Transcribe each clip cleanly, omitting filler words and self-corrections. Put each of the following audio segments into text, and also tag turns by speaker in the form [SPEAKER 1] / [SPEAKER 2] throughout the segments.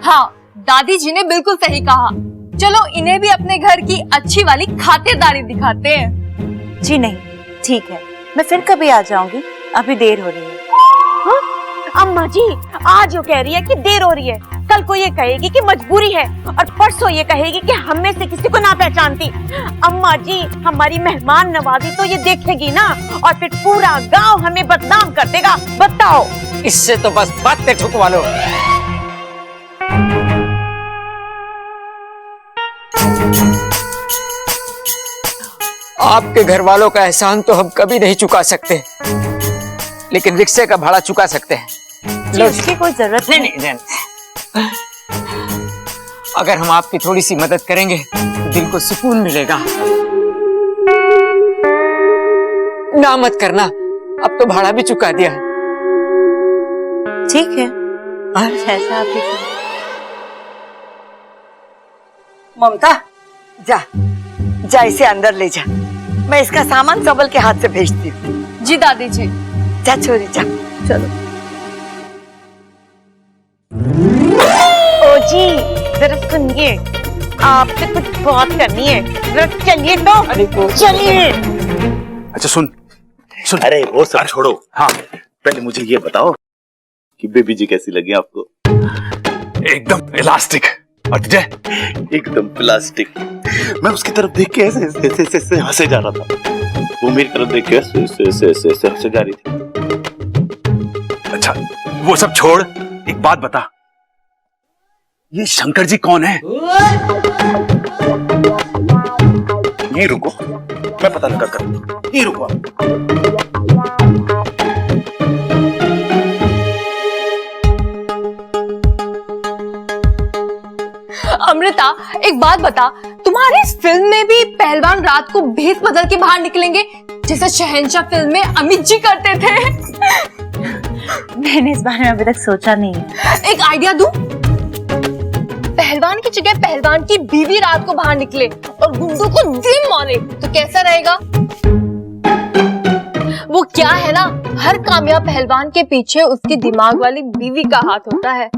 [SPEAKER 1] हाँ, दादी जी ने बिल्कुल सही कहा। चलो इन्हें भी अपने घर की अच्छी वाली खातिरदारी दिखाते हैं।
[SPEAKER 2] जी नहीं, ठीक है, मैं फिर कभी आ जाऊंगी, अभी देर हो रही है।
[SPEAKER 3] हाँ? अम्मा जी आज वो कह रही है कि देर हो रही है, कल को ये कहेगी कि मजबूरी है, और परसों ये कहेगी कि हम में से किसी को ना पहचानती। अम्मा जी हमारी मेहमान नवाजी तो ये देखेगी ना, और फिर पूरा गांव हमें बदनाम कर देगा। बताओ।
[SPEAKER 4] इससे तो बस बातें ठुकवा लो। आपके घर वालों का एहसान तो हम कभी नहीं चुका सकते, लेकिन रिक्शे का भाड़ा चुका सकते हैं।
[SPEAKER 2] उसकी कोई जरूरत नहीं।
[SPEAKER 4] नहीं। अगर हम आपकी थोड़ी सी मदद करेंगे तो दिल को सुकून मिलेगा। ना मत करना, अब तो भाड़ा भी चुका दिया है।
[SPEAKER 2] ठीक है, ऐसा आप ही
[SPEAKER 5] ममता, जा इसे अंदर ले जा, मैं इसका सामान सबल के हाथ से भेजती हूँ।
[SPEAKER 1] जी दादी जी।
[SPEAKER 5] जा छोरी जा।
[SPEAKER 1] चलो।
[SPEAKER 3] ओ जी जरा सुनिए, आपसे कुछ बात करनी है, जरा चलिए तो। चलिए।
[SPEAKER 6] अच्छा सुन।
[SPEAKER 7] अरे वो सब छोड़ो। हाँ, पहले मुझे ये बताओ कि बेबी जी कैसी लगी आपको?
[SPEAKER 6] एकदम इलास्टिक। और तुझे?
[SPEAKER 7] एकदम प्लास्टिक। मैं उसकी तरफ देख के ऐसे हंसे जा रहा था, वो मेरी तरफ देख के ऐसे हंसे जा रही थी।
[SPEAKER 6] अच्छा वो सब छोड़, एक बात बता, ये शंकर जी कौन है?
[SPEAKER 7] ये रुको, मैं पता लगा कर। ये रुको।
[SPEAKER 1] अमृता एक बात बता, तुम्हारी इस फिल्म में भी पहलवान रात को भेष बदल के बाहर निकलेंगे, जैसे शहंशाह फिल्म में अमित जी करते थे?
[SPEAKER 2] मैंने इस बारे में अभी तक सोचा नहीं है।
[SPEAKER 1] एक आइडिया दूं? पहलवान की जगह पहलवान की बीवी रात को बाहर निकले और गुंडों को दिन मारे, तो कैसा रहेगा? वो क्या है ना, हर कामयाब पहलवान के पीछे उसकी दिमाग वाली बीवी का हाथ होता है,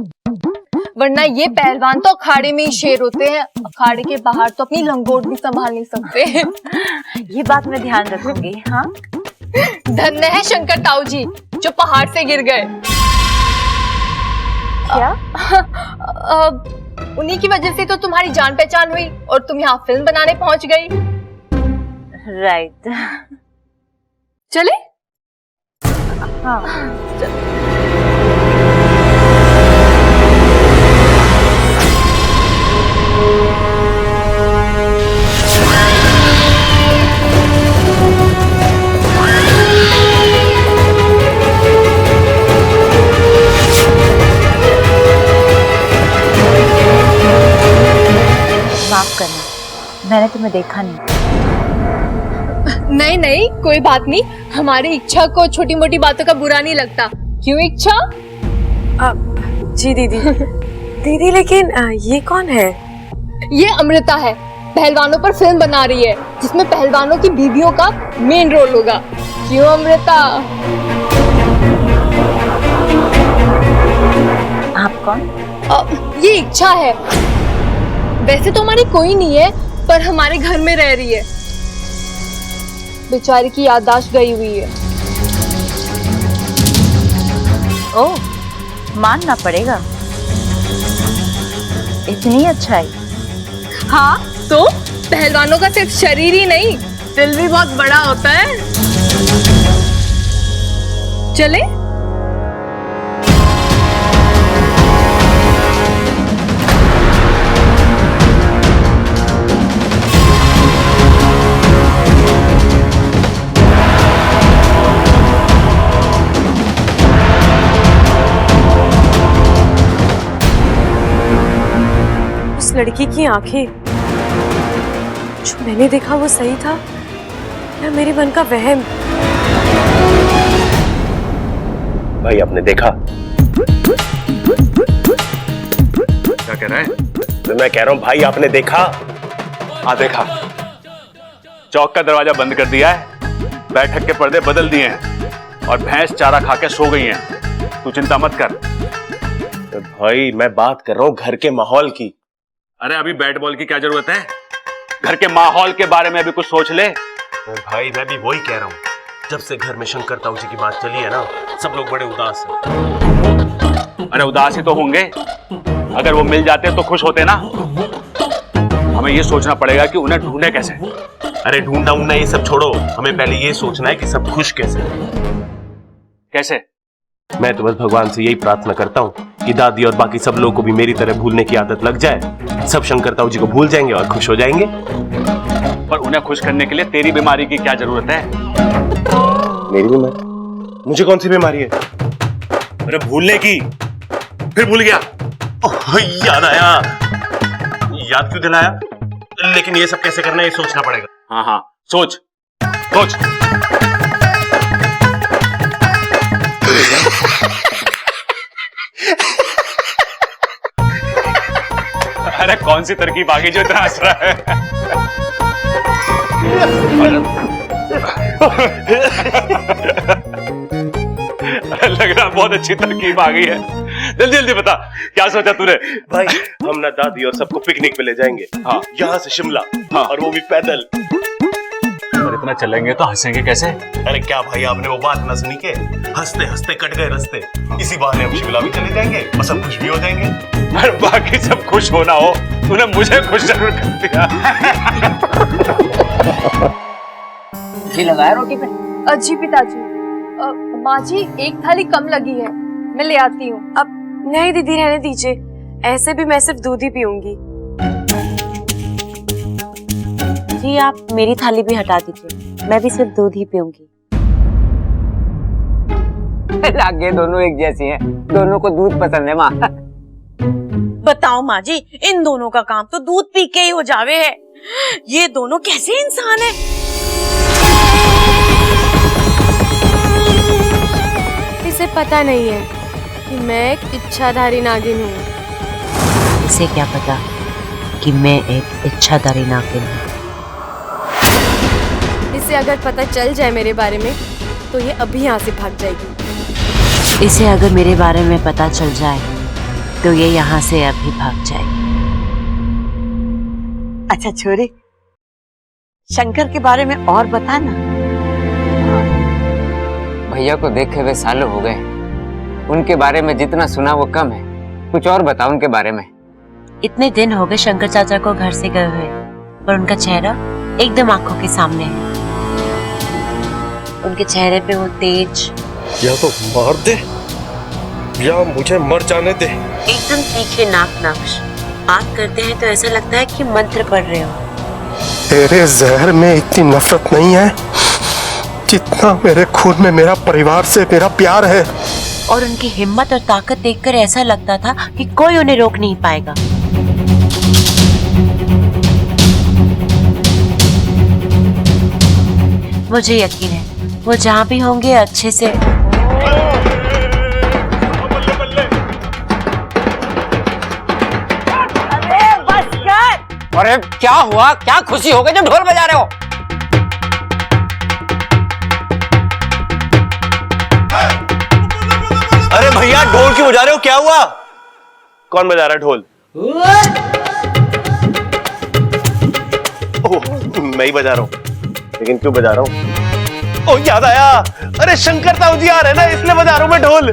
[SPEAKER 1] वरना ये पहलवान तो अखाड़े में ही शेर होते हैं, अखाड़े के बाहर तो अपनी लंगोट भी संभाल नहीं सकते।
[SPEAKER 2] ये बात मैं ध्यान रखूंगी। हाँ,
[SPEAKER 1] धन्य है शंकर ताऊ जी जो पहाड़ से गिर गए।
[SPEAKER 2] क्या?
[SPEAKER 1] उन्हीं की वजह से तो तुम्हारी जान पहचान हुई और तुम यहाँ फिल्म बनाने पहुंच गई।
[SPEAKER 2] राइट।
[SPEAKER 1] चले?
[SPEAKER 2] हाँ। माफ करना, मैंने तुम्हें देखा नहीं।
[SPEAKER 1] नहीं नहीं, कोई बात नहीं, हमारी इच्छा को छोटी मोटी बातों का बुरा नहीं लगता। क्यों इच्छा?
[SPEAKER 8] जी दीदी। दीदी लेकिन ये कौन है?
[SPEAKER 1] ये अमृता है, पहलवानों पर फिल्म बना रही है जिसमें पहलवानों की बीवियों का मेन रोल होगा। क्यों अमृता?
[SPEAKER 2] आप कौन?
[SPEAKER 1] ये इच्छा है। वैसे तो हमारी कोई नहीं है, पर हमारे घर में रह रही है। बेचारी की याददाश्त गई हुई है।
[SPEAKER 2] ओह, मानना पड़ेगा, इतनी अच्छाई।
[SPEAKER 1] हाँ तो पहलवानों का सिर्फ शरीर ही नहीं, दिल भी बहुत बड़ा होता है। चले?
[SPEAKER 8] लड़की की आंखें, जो मैंने देखा वो सही था या मेरे मन का वहम?
[SPEAKER 7] भाई आपने देखा?
[SPEAKER 6] क्या कह रहा है?
[SPEAKER 7] मैं कह रहा हूँ भाई आपने देखा?
[SPEAKER 6] हाँ देखा, चौक का दरवाजा बंद कर दिया है, बैठक के पर्दे बदल दिए हैं और भैंस चारा खा के सो गई हैं। तू चिंता मत कर,
[SPEAKER 7] भाई मैं बात कर रहा हूँ घर के माहौल की।
[SPEAKER 6] अरे अभी बैट बॉल की क्या जरूरत है? घर के माहौल के बारे में अभी कुछ सोच ले।
[SPEAKER 7] भाई मैं भी वही कह रहा हूँ, जब से घर में शंकर ताऊ जी की बात चली है ना, सब लोग बड़े उदास हैं।
[SPEAKER 6] अरे उदास ही तो होंगे, अगर वो मिल जाते तो खुश होते ना। हमें ये सोचना पड़ेगा कि उन्हें ढूंढे कैसे।
[SPEAKER 7] अरे ढूंढना उन्ना ये सब छोड़ो, हमें पहले ये सोचना है कि सब खुश कैसे।
[SPEAKER 6] कैसे?
[SPEAKER 7] मैं तो बस भगवान से यही प्रार्थना करता हूँ कि दादी और बाकी सब लोगों को भी मेरी तरह भूलने की आदत लग जाए, सब शंकर ताऊ जी को भूल जाएंगे और खुश हो जाएंगे।
[SPEAKER 6] पर उन्हें खुश करने के लिए तेरी बीमारी की क्या जरूरत है?
[SPEAKER 7] मेरी बीमारी? मुझे कौन सी बीमारी है?
[SPEAKER 6] अरे भूलने की। फिर भूल गया?
[SPEAKER 7] ओह, याद आया। याद क्यों दिलाया? लेकिन ये सब कैसे करना है ये सोचना पड़ेगा।
[SPEAKER 6] हाँ हाँ, सोच सोच। अरे कौन सी तरकीब आ गई जो इतना हंस रहा है? लग रहा बहुत अच्छी तरकीब आ गई है। जल्दी जल्दी बता, क्या सोचा तूने?
[SPEAKER 7] भाई हम ना दादी और सबको पिकनिक पे ले जाएंगे।
[SPEAKER 6] हाँ।
[SPEAKER 7] यहाँ से शिमला।
[SPEAKER 6] हाँ।
[SPEAKER 7] और वो भी पैदल।
[SPEAKER 6] और इतना चलेंगे तो हंसेंगे कैसे?
[SPEAKER 7] अरे क्या भाई आपने वो बात ना सुनी के? हंसते हंसते कट गए रास्ते। इसी बहाने हम शिमला भी चले जाएंगे और सब खुश भी हो जाएंगे।
[SPEAKER 6] अरे बाकी सब खुश होना हो, तूने मुझे खुश जरूर कर दिया।
[SPEAKER 4] जी लगाया रोटी पे?
[SPEAKER 1] जी पिताजी, माँ जी एक थाली कम लगी है, मैं ले आती हूँ।
[SPEAKER 8] अब नहीं दीदी, रहने दीजिए, ऐसे भी मैं सिर्फ दूध ही पीऊंगी।
[SPEAKER 2] जी आप मेरी थाली भी हटा दीजिए, मैं भी सिर्फ दूध ही पीऊंगी।
[SPEAKER 4] लागे दोनों एक जैसी हैं, दोनों को दूध पसंद है माँ।
[SPEAKER 3] बताओ माँ जी, इन दोनों का काम तो दूध पी के ही हो जावे है। ये दोनों कैसे इंसान है?
[SPEAKER 8] इसे पता नहीं है कि मैं एक इच्छाधारी नागिन हूँ।
[SPEAKER 2] इसे क्या पता कि मैं एक इच्छाधारी नागिन हूँ।
[SPEAKER 8] इसे अगर पता चल जाए मेरे बारे में तो ये अभी यहाँ से भाग जाएगी।
[SPEAKER 2] इसे अगर मेरे बारे में पता चल जाए तो ये यहाँ से अभी भाग जाएगी।
[SPEAKER 5] अच्छा छोरी, शंकर के बारे में और बता ना।
[SPEAKER 4] भैया को देखे हुए सालों हो गए, उनके बारे में जितना सुना वो कम है। कुछ और बताओ उनके बारे में।
[SPEAKER 2] इतने दिन हो गए शंकर चाचा को घर से गए हुए, पर उनका चेहरा एकदम आंखों के सामने है। उनके चेहरे पे वो तेज,
[SPEAKER 7] या तो मार दे या मुझे मर जाने दे।
[SPEAKER 2] एकदम तीखे नाक नक्श। बात करते हैं तो ऐसा लगता है कि मंत्र पढ़ रहे हो।
[SPEAKER 9] तेरे जहर में इतनी नफरत नहीं है जितना मेरे खून में मेरा परिवार से मेरा प्यार है।
[SPEAKER 2] और उनकी हिम्मत और ताकत देखकर ऐसा लगता था कि कोई उन्हें रोक नहीं पाएगा। मुझे यकीन है वो जहाँ भी होंगे अच्छे से।
[SPEAKER 3] अरे बस कर।
[SPEAKER 4] अरे क्या हुआ? क्या खुशी हो गई जो ढोल बजा रहे हो?
[SPEAKER 7] अरे भैया ढोल क्यों बजा रहे हो? क्या हुआ? कौन बजा रहा है ढोल? ओह, मैं ही बजा रहा हूँ। लेकिन क्यों बजा रहा हूँ? ओह याद आया, अरे शंकर ताऊ जी आ रहे हैं ना, इसलिए बजा रहा हूँ मैं ढोल।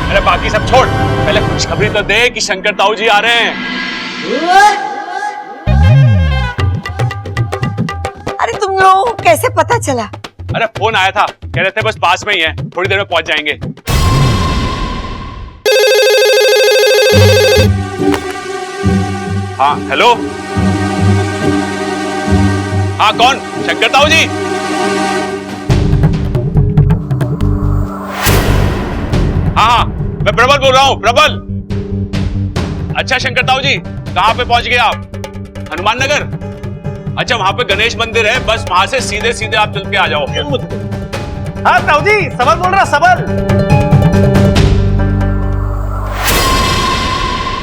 [SPEAKER 6] अरे बाकी सब छोड़, पहले खुशखबरी तो दे कि शंकर ताऊ जी आ रहे हैं।
[SPEAKER 5] अरे तुम लोगों को कैसे पता चला?
[SPEAKER 6] अरे फोन आया था, कह रहे थे बस पास में ही है, थोड़ी देर में पहुंच जाएंगे। हाँ हेलो, हाँ कौन? शंकर ताऊ जी? हाँ मैं प्रबल बोल रहा हूँ, प्रबल। अच्छा शंकर ताऊ जी, कहाँ पे पहुंच गए आप? हनुमान नगर? अच्छा वहां पे गणेश मंदिर है, बस वहां से सीधे सीधे आप चल के आ जाओ।
[SPEAKER 7] हाँ ताऊ जी, सबल बोल रहा, सबल।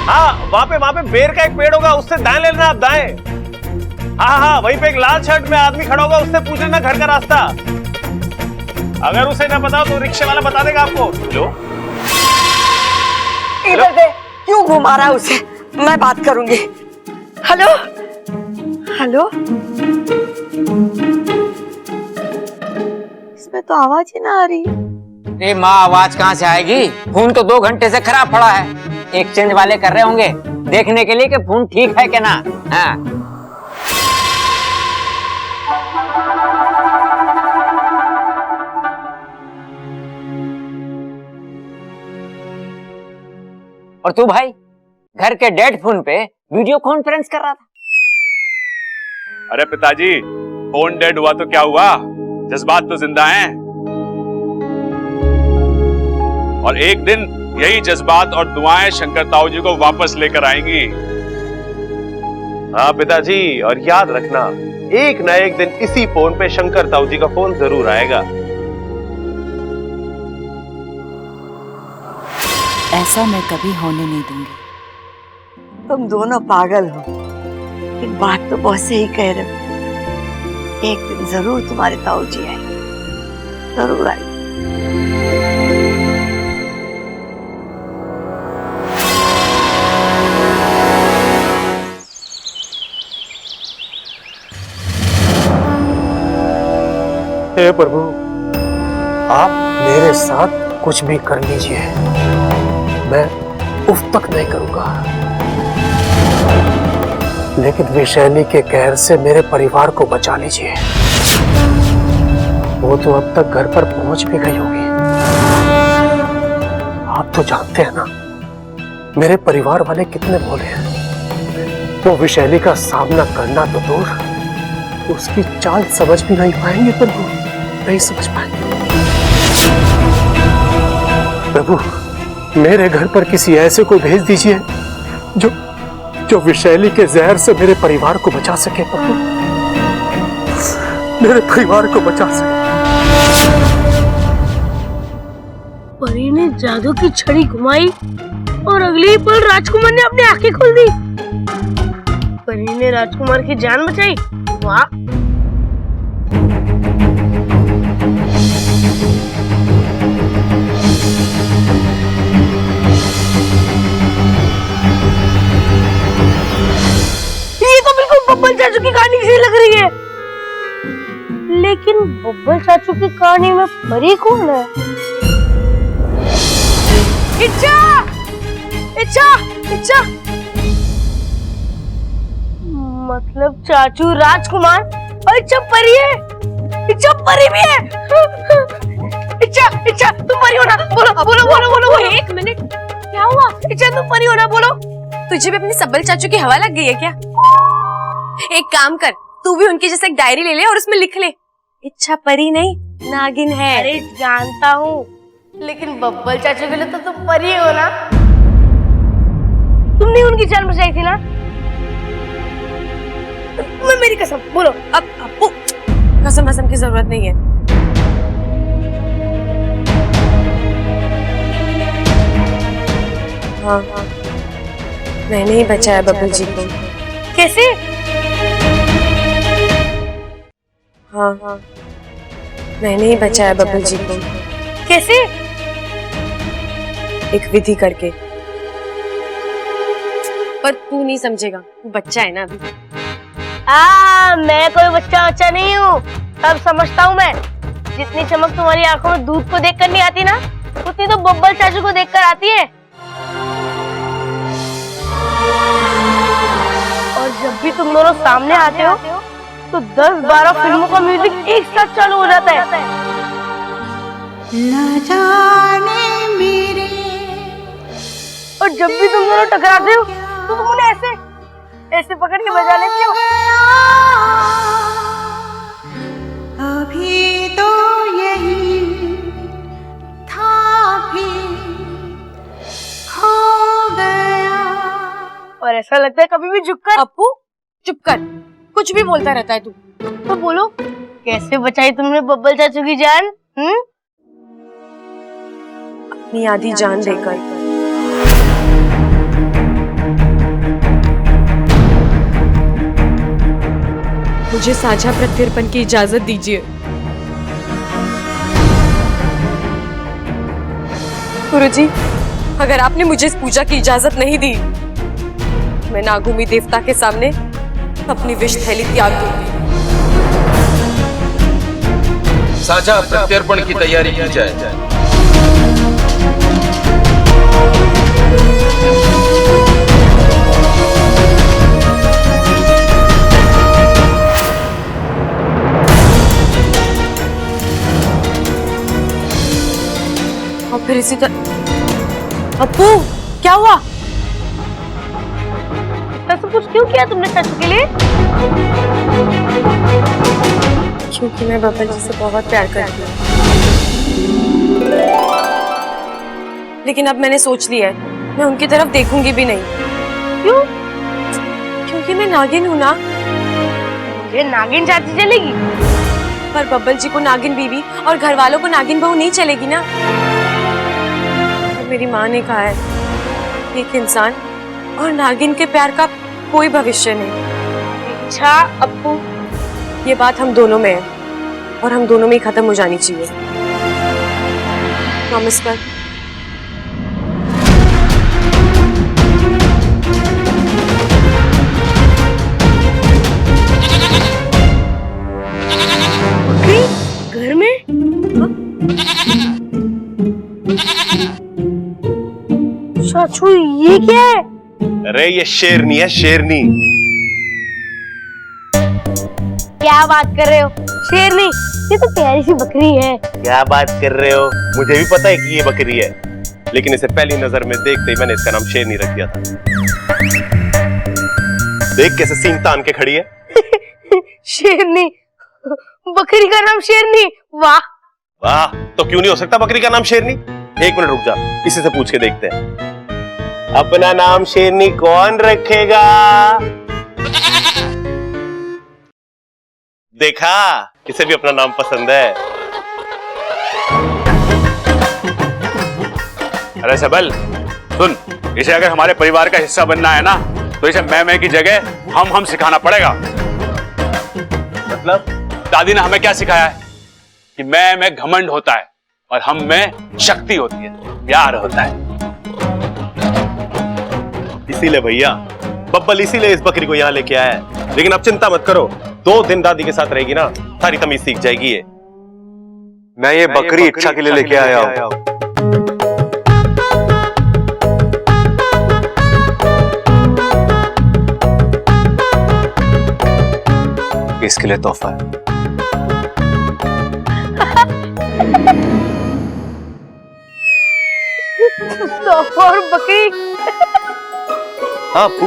[SPEAKER 7] हाँ वहां पे बेर का एक पेड़ होगा, उससे दाएं ले लेना आप, दाएं।
[SPEAKER 10] हाँ हाँ, वहीं पे एक लाल शर्ट में आदमी खड़ा होगा, उससे पूछ लेना घर का रास्ता। अगर उसे ना बताओ तो रिक्शे वाला बता देगा आपको। लो
[SPEAKER 5] इधर से क्यों घुमा रहा है उसे? मैं बात करूंगी। हेलो हेलो, इसमें तो आवाज ही ना आ रही।
[SPEAKER 4] अरे माँ, आवाज कहाँ से आएगी? फोन तो 2 घंटे से खराब पड़ा है। एक्सचेंज वाले कर रहे होंगे देखने के लिए कि फोन ठीक है कि ना। हाँ। और तू भाई घर के डेड फोन पे वीडियो कॉन्फ्रेंस कर रहा था।
[SPEAKER 6] अरे पिताजी, फोन डेड हुआ तो क्या हुआ, जज्बात तो जिंदा हैं। और एक दिन यही जज्बात और दुआएं शंकर ताऊ जी को वापस लेकर आएंगी।
[SPEAKER 10] हाँ पिताजी, और याद रखना, एक ना एक दिन इसी फोन पे शंकर ताऊ जी का फोन जरूर आएगा।
[SPEAKER 11] ऐसा मैं कभी होने नहीं दूंगी।
[SPEAKER 5] तुम दोनों पागल हो, एक बात तो बहुत सही कह रहे हो। एक दिन जरूर तुम्हारे ताऊ जी आएंगे, जरूर आएंगे।
[SPEAKER 9] हे प्रभु, आप मेरे साथ कुछ भी कर लीजिए, मैं उफ तक नहीं करूंगा, लेकिन विषैली के कहर से मेरे परिवार को बचा लीजिए। वो तो अब तक घर पर पहुंच भी गई होगी। आप तो जानते हैं ना मेरे परिवार वाले कितने भोले हैं। वो विषैली का सामना करना तो दूर, उसकी चाल समझ भी नहीं पाएंगे। प्रभु, नहीं समझ पाएंगे। प्रभु, मेरे घर पर किसी ऐसे को भेज दीजिए जो विषैली के जहर से मेरे परिवार को बचा सके। प्रभु, मेरे परिवार को बचा सके।
[SPEAKER 12] परी ने जादू की छड़ी घुमाई और अगले ही पल राजकुमार ने अपनी आंखें खोल दी। परी ने राजकुमार की जान बचाई। वाह! ये तो बिल्कुल बब्बल चाचू की कहानी सी लग रही है। लेकिन बब्बल चाचू की कहानी में परी कौन है? इच्छा! इच्छा! इच्छा! मतलब चाचू राजकुमार और इच्छा परी है। इच्छा परी भी है। इच्छा, इच्छा तुम परी हो ना? बोलो बोलो बोलो बोलो। एक मिनट, क्या हुआ? इच्छा तुम परी हो ना? बोलो।
[SPEAKER 8] तुझे भी अपने सब्बल चाचू की हवा लग गई है क्या? एक काम कर, तू भी उनकी जैसे एक डायरी ले ले और उसमें लिख ले, इच्छा परी नहीं नागिन है।
[SPEAKER 12] अरे जानता हूँ, लेकिन बब्बल चाचू के लिए तो तुम परी हो ना? तुमने उनकी जान बचाई थी ना? मेरी कसम बोलो।
[SPEAKER 8] अब अप्पू, कसम कसम की जरूरत नहीं है। हाँ हाँ, मैंने ही बचाया बब्बल जी को।
[SPEAKER 12] कैसे?
[SPEAKER 8] हाँ हाँ, मैंने ही बचाया बब्बल जी को।
[SPEAKER 12] कैसे?
[SPEAKER 8] एक विधि करके। पर तू नहीं समझेगा, तू बच्चा है ना अभी।
[SPEAKER 12] मैं कोई बच्चा नहीं हूँ, सब समझता हूँ मैं। जितनी चमक तुम्हारी आंखों में दूध को देखकर नहीं आती ना, उतनी तो बब्बल चाचू को देखकर आती है। और जब भी तुम दोनों सामने आते हो तो 10-12 फिल्मों का म्यूजिक एक साथ चालू हो जाता है।
[SPEAKER 13] न जाने मेरे।
[SPEAKER 12] और जब भी तुम दोनों टकराते हो तो तुम उन्हें ऐसे ऐसे पकड़ के बजा लेती हो।
[SPEAKER 13] अभी तो यही था, भी खो गया।
[SPEAKER 12] और ऐसा लगता है कभी भी झुककर।
[SPEAKER 8] अप्पू चुप कर, कुछ भी बोलता रहता है तू।
[SPEAKER 12] तो बोलो, कैसे बचाई तुमने बब्बल चाचू की जान?
[SPEAKER 8] अपनी आधी जान देकर। मुझे साझा प्रत्यर्पण की इजाजत दीजिए। गुरुजी, अगर आपने मुझे इस पूजा की इजाजत नहीं दी, मैं नागभूमि देवता के सामने अपनी विष थैली त्याग दूंगी।
[SPEAKER 14] साझा प्रत्यर्पण की तैयारी की जाए।
[SPEAKER 8] और फिर इसी तरह। अप्पू, क्या हुआ?
[SPEAKER 12] इतना सब कुछ क्यों किया तुमने चाचू के लिए?
[SPEAKER 8] क्योंकि मैं बब्बल जी से बहुत प्यार करती हूँ। लेकिन अब मैंने सोच लिया है, मैं उनकी तरफ देखूंगी भी नहीं।
[SPEAKER 12] क्यों?
[SPEAKER 8] क्योंकि मैं नागिन हूँ ना।
[SPEAKER 12] ये नागिन चाची चलेगी?
[SPEAKER 8] पर बब्बल जी को नागिन बीवी और घर वालों को नागिन बहू नहीं चलेगी ना। और मेरी माँ ने कहा है, एक इंसान और नागिन के प्यार का कोई भविष्य नहीं।
[SPEAKER 12] अच्छा अप्पू,
[SPEAKER 8] ये बात हम दोनों में है और हम दोनों में ही खत्म हो जानी चाहिए। प्रॉमिस कर।
[SPEAKER 12] घर में? चाचू ये क्या है?
[SPEAKER 10] अरे ये शेरनी है, शेरनी।
[SPEAKER 12] क्या बात कर रहे हो? शेरनी, ये तो प्यारी सी बकरी है।
[SPEAKER 10] क्या बात कर रहे हो? मुझे भी पता है कि ये बकरी है, लेकिन इसे पहली नजर में देखते ही मैंने इसका नाम शेरनी रख दिया था। देख कैसे सींग तान के खड़ी है।
[SPEAKER 12] शेरनी, बकरी का नाम शेरनी? वाह
[SPEAKER 10] वाह, तो क्यों नहीं हो सकता बकरी का नाम शेरनी? एक मिनट रुक जा, इसी से पूछ के देखते हैं। अपना नाम शेरनी कौन रखेगा? देखा, इसे भी अपना नाम पसंद है।
[SPEAKER 6] अरे सबल, सुन, इसे अगर हमारे परिवार का हिस्सा बनना है ना, तो इसे मैं की जगह हम सिखाना पड़ेगा।
[SPEAKER 10] मतलब?
[SPEAKER 6] दादी ने हमें क्या सिखाया है कि मैं घमंड होता है और हम में शक्ति होती है, प्यार होता है।
[SPEAKER 10] इसीलिए भैया, बब्बल इसीलिए इस बकरी को यहाँ लेके आया है। लेकिन अब चिंता मत करो, 2 दिन दादी के साथ रहेगी ना, सारी तमीज सीख जाएगी ये।
[SPEAKER 9] मैं ये बकरी इच्छा के लिए लेके आया हूँ। इसके लिए तोहफा है।
[SPEAKER 12] तोहफा और बकरी?
[SPEAKER 9] हाँ अप्पू,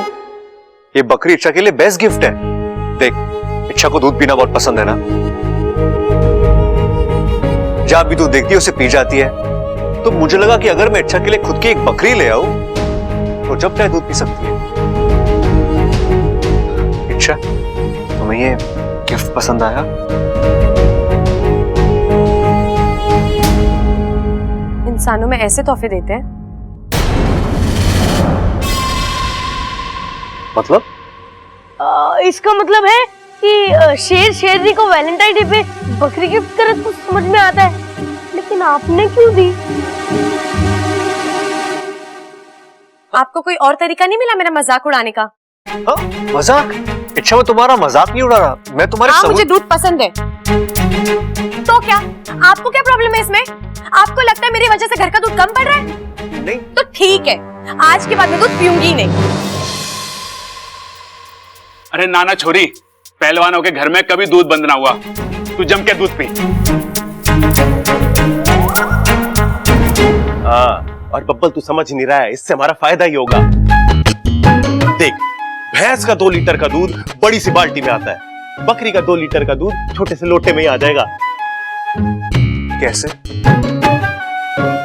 [SPEAKER 9] ये बकरी इच्छा के लिए बेस्ट गिफ्ट है। देख, इच्छा को दूध पीना बहुत पसंद है ना। जब भी तू देखती है उसे पी जाती है, तो मुझे लगा कि अगर मैं इच्छा के लिए खुद की एक बकरी ले आऊं, तो जब चाहे दूध पी सकती है। इच्छा, तुम्हें ये गिफ्ट पसंद आया?
[SPEAKER 8] इंसानों में ऐसे तोहफे देते हैं?
[SPEAKER 9] मतलब?
[SPEAKER 12] इसका मतलब है कि शेर शेरनी को वैलेंटाइन डे पे बकरी गिफ्ट करे तो समझ में आता है, लेकिन आपने क्यों दी?
[SPEAKER 8] आपको कोई और तरीका नहीं मिला मेरा मजाक उड़ाने का?
[SPEAKER 9] मजाक? इच्छा, मैं तुम्हारा मजाक नहीं उड़ा रहा, मैं तुम्हारे
[SPEAKER 8] मुझे दूध पसंद है। तो क्या आपको क्या प्रॉब्लम है इसमें? आपको लगता है मेरी वजह से घर का दूध कम पड़ रहा है?
[SPEAKER 9] नहीं।
[SPEAKER 8] तो ठीक है, आज के बाद मैं दूध पीऊंगी नहीं।
[SPEAKER 6] अरे नाना छोरी, पहलवानों के घर में कभी दूध बंद ना हुआ। तू जम के दूध पी।
[SPEAKER 10] हाँ, और बब्बल तू समझ नहीं रहा है, इससे हमारा फायदा ही होगा। देख, भैंस का 2 लीटर का दूध बड़ी सी बाल्टी में आता है, बकरी का 2 लीटर का दूध छोटे से लोटे में ही आ जाएगा।
[SPEAKER 9] कैसे?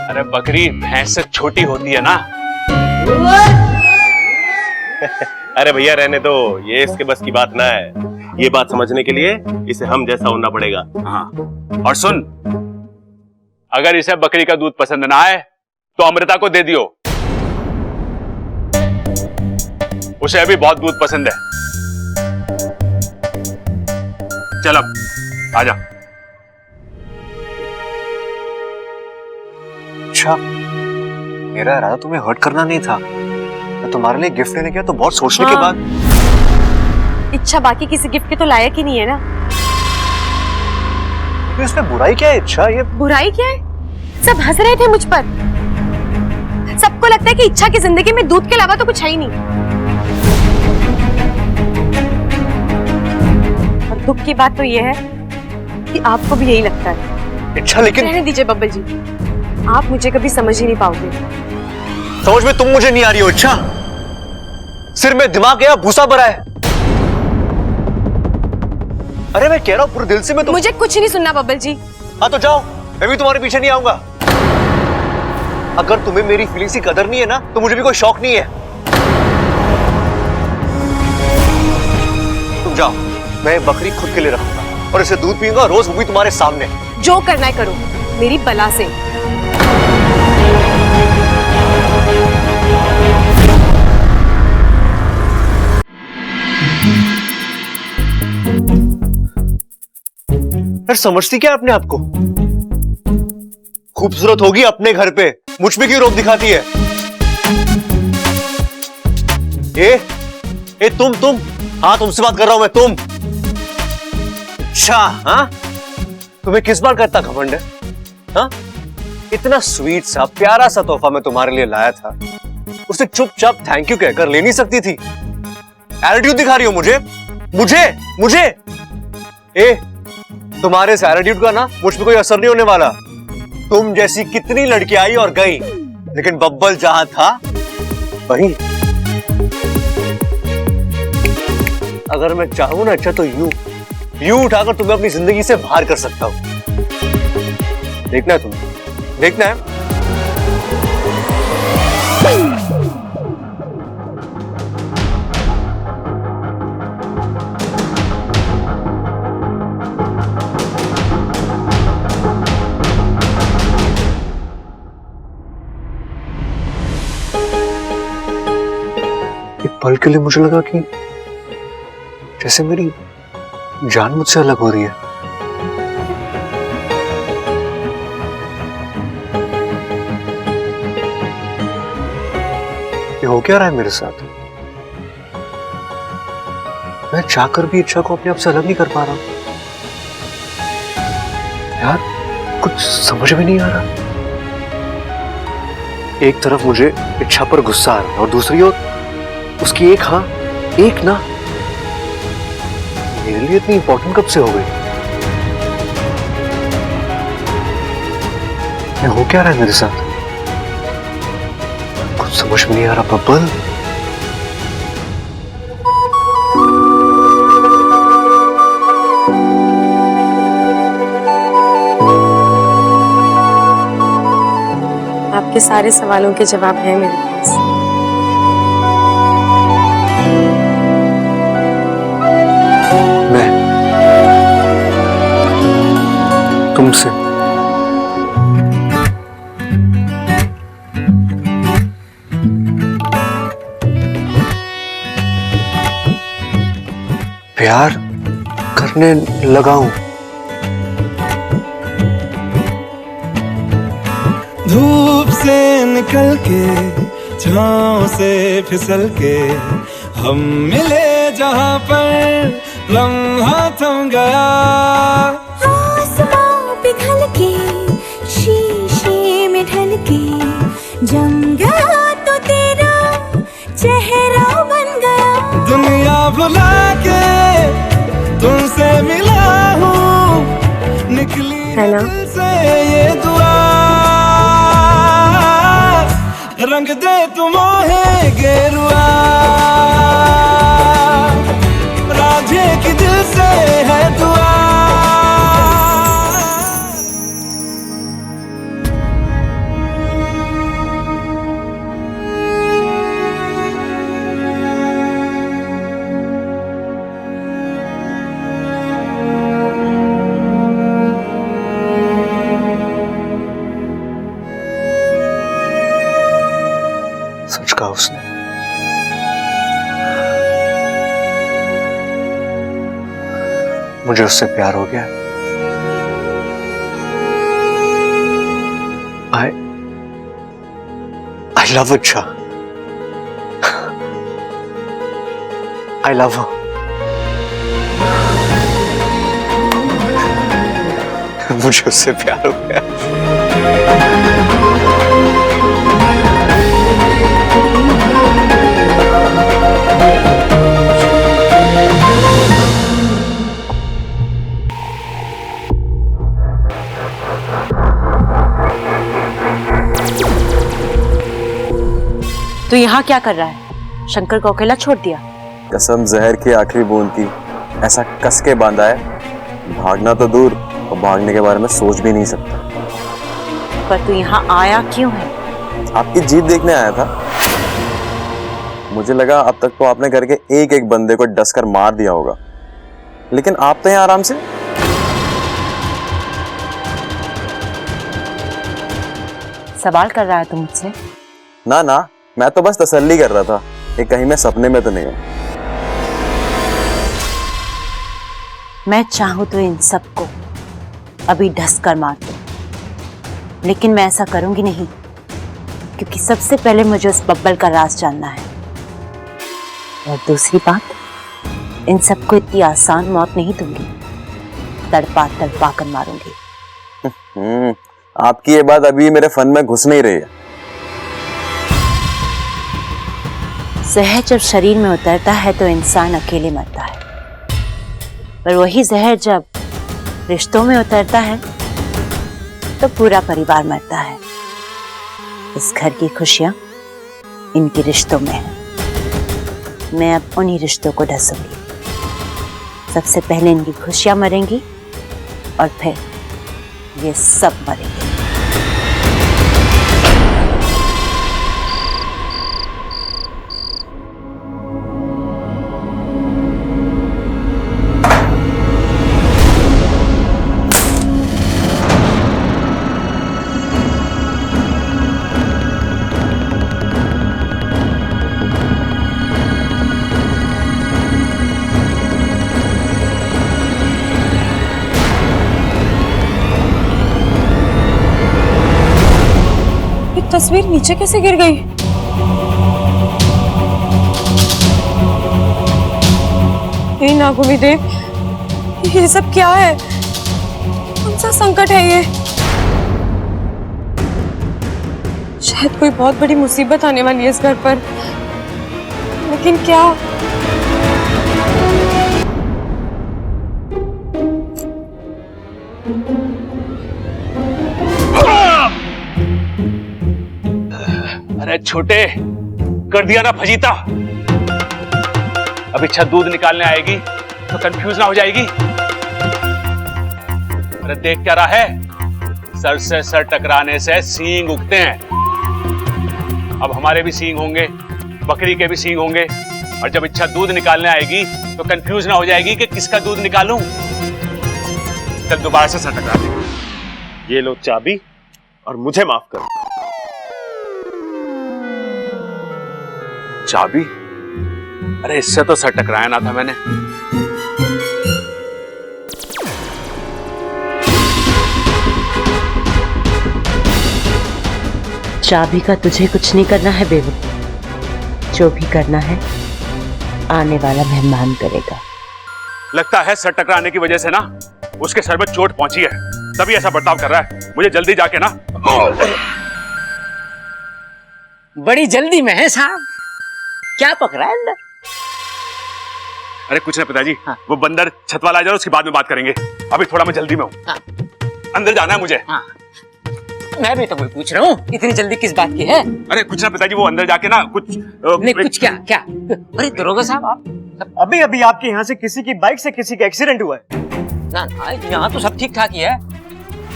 [SPEAKER 6] अरे बकरी भैंस से छोटी होती है ना।
[SPEAKER 10] अरे भैया रहने दो, ये इसके बस की बात ना है। ये बात समझने के लिए इसे हम जैसा होना पड़ेगा।
[SPEAKER 6] हाँ, और सुन, अगर इसे बकरी का दूध पसंद ना आए तो अमृता को दे दियो, उसे अभी बहुत दूध पसंद है। चल अब आजा।
[SPEAKER 9] अच्छा, मेरा इरादा तुम्हें हर्ट करना नहीं था। मैं तुम्हारे लिए गिफ्ट लेने गया तो बहुत सोचने के बाद।
[SPEAKER 8] इच्छा बाकी किसी गिफ्ट के तो लायक ही नहीं है ना।
[SPEAKER 9] तो इसमें बुराई क्या है इच्छा? ये
[SPEAKER 8] बुराई क्या है? सब हंस रहे थे मुझ पर। सबको लगता है कि इच्छा की जिंदगी में दूध के अलावा तो कुछ है ही नहीं। और दुख की बात तो ये है कि आपको भी यही लगता है।
[SPEAKER 9] इच्छा लेकिन
[SPEAKER 8] रहने दीजिए बब्बल जी, आप मुझे कभी समझ ही नहीं पाओगे।
[SPEAKER 9] समझ में तुम मुझे नहीं आ रही हो इच्छा। सिर में दिमाग है या भूसा भरा है? अरे मैं कह रहा हूं पूरे दिल से। मैं
[SPEAKER 8] मुझे कुछ नहीं सुनना बब्बल जी।
[SPEAKER 9] हाँ तो जाओ, मैं भी तुम्हारे पीछे नहीं आऊंगा। अगर तुम्हें मेरी फीलिंग्स की कदर नहीं है ना तो मुझे भी कोई शौक नहीं है। तुम जाओ, मैं बकरी खुद के लिए रखूंगा और इसे दूध पीऊंगा रोज, वो भी तुम्हारे सामने।
[SPEAKER 8] जो करना है करो, मेरी बला से।
[SPEAKER 9] यार समझती क्या अपने आप को? खूबसूरत होगी अपने घर पे, मुझ पे क्यों रोक दिखाती है? ए तुम हाँ तुमसे बात कर रहा हूं मैं। तुम अच्छा, हाँ तुम्हें किस बार का इतना घमंड है? हाँ इतना स्वीट सा प्यारा सा तोहफा मैं तुम्हारे लिए लाया था, उसे चुपचाप थैंक यू कहकर ले नहीं सकती थी? एटीट्यूड दिखा रही हो मुझे। तुम्हारे इस एटीट्यूड का ना मुझ पे कोई असर नहीं होने वाला। तुम जैसी कितनी लड़की आई और गई, लेकिन बब्बल जहां था वहीं। अगर मैं चाहूं ना अच्छा तो यूं उठाकर तुम्हें अपनी जिंदगी से बाहर कर सकता हूं। देखना है तुम्हें, देखना है। पल के लिए मुझे लगा कि जैसे मेरी जान मुझसे अलग हो रही है। ये हो क्या रहा है मेरे साथ? मैं चाहकर भी इच्छा को अपने आप से अलग नहीं कर पा रहा। यार कुछ समझ में नहीं आ रहा। एक तरफ मुझे इच्छा पर गुस्सा आ रहा है और दूसरी ओर उसकी एक हाँ एक ना मेरे लिए इतनी इंपॉर्टेंट कब से हो गई? ये हो क्या रहा है मेरे साथ? कुछ समझ में नहीं आ रहा बब्बल।
[SPEAKER 8] आपके सारे सवालों के जवाब हैं मेरे पास।
[SPEAKER 9] तुमसे प्यार करने लगा हूं।
[SPEAKER 15] धूप से निकल के छांव से फिसल के हम मिले जहां पर लम्हा थम गया।
[SPEAKER 13] आसमां पिघल के शीशे में ढल के जम गया तो तेरा चेहरा बन गया।
[SPEAKER 15] दुनिया भुला के तुमसे मिला हूँ, निकली दिल से ये दुआ। रंग दे तुम है गेरुआ, राधे की दिल से है दुआ।
[SPEAKER 9] सच कहा उसने। मुझे उससे प्यार हो गया। I love Iksha. I love her. मुझे उससे प्यार हो गया।
[SPEAKER 2] तू यहाँ क्या कर रहा है? शंकर को अकेला छोड़ दिया?
[SPEAKER 16] कसम जहर की आखिरी बूंद की, ऐसा कस के बांधा है, भागना तो दूर और भागने के बारे में सोच भी नहीं सकता।
[SPEAKER 2] पर तू यहाँ आया क्यों है?
[SPEAKER 16] आपकी जीत देखने आया था। मुझे लगा अब तक तो आपने करके एक एक बंदे को डस कर मार दिया होगा, लेकिन आप तो यहाँ आराम से।
[SPEAKER 2] सवाल कर रहा है तू मुझसे?
[SPEAKER 16] ना ना, मैं तो बस तसल्ली कर रहा था कि कहीं मैं सपने में तो नहीं हूं।
[SPEAKER 2] मैं चाहूं तो इन सबको अभी ढस कर मार दूं, लेकिन मैं ऐसा करूंगी नहीं, क्योंकि सबसे पहले मुझे उस बब्बल का राज जानना है। और दूसरी बात, इन सबको इतनी आसान मौत नहीं दूंगी, तड़पा तड़पा कर मारूंगी।
[SPEAKER 16] आपकी ये बात अभी मेरे फन में घुस नहीं रही है।
[SPEAKER 2] जहर जब शरीर में उतरता है तो इंसान अकेले मरता है, पर वही जहर जब रिश्तों में उतरता है तो पूरा परिवार मरता है। इस घर की खुशियां इनके रिश्तों में है। मैं अब उन्हीं रिश्तों को ढसूंगी। सबसे पहले इनकी खुशियां मरेंगी और फिर ये सब मरेंगे।
[SPEAKER 8] तस्वीर नीचे कैसे गिर गई? हे नागुमी देव, ये सब क्या है? कौन सा संकट है ये? शायद कोई बहुत बड़ी मुसीबत आने वाली है इस घर पर, लेकिन क्या?
[SPEAKER 6] अरे छोटे, कर दिया ना फजीता। अब इच्छा दूध निकालने आएगी तो कंफ्यूज ना हो जाएगी। अरे देख क्या रहा है, सर से सर टकराने से सींग उगते हैं। अब हमारे भी सींग होंगे, बकरी के भी सींग होंगे, और जब इच्छा दूध निकालने आएगी तो कंफ्यूज ना हो जाएगी कि किसका दूध निकालूं। कल दोबारा से सर टकरा दे।
[SPEAKER 10] ये लो चाबी और मुझे माफ करो।
[SPEAKER 6] चाबी? अरे इससे तो सर टकराया ना था मैंने।
[SPEAKER 2] चाबी का तुझे कुछ नहीं करना है बेवकूफ। जो भी करना है आने वाला मेहमान करेगा।
[SPEAKER 6] लगता है सर टकराने की वजह से ना उसके सर में चोट पहुंची है, तभी ऐसा बर्ताव कर रहा है। मुझे जल्दी जाके ना।
[SPEAKER 4] बड़ी जल्दी में है साहब, क्या पक रहा है अंदर?
[SPEAKER 6] अरे कुछ ना पिताजी, वो बंदर छत वाला आ जाए, उसके बाद में बात करेंगे। अभी थोड़ा मैं जल्दी में हूँ। अंदर जाना है मुझे।
[SPEAKER 4] मैं भी तो वही पूछ रहा हूँ, इतनी जल्दी किस बात की है?
[SPEAKER 6] अरे कुछ ना पिताजी, वो अंदर जाके ना कुछ
[SPEAKER 4] नहीं, कुछ क्या क्या? अरे दरोगा साहब, आप
[SPEAKER 17] अभी अभी आपके यहाँ से किसी की बाइक से किसी का एक्सीडेंट हुआ है।
[SPEAKER 4] ना यहाँ तो सब ठीक ठाक ही है।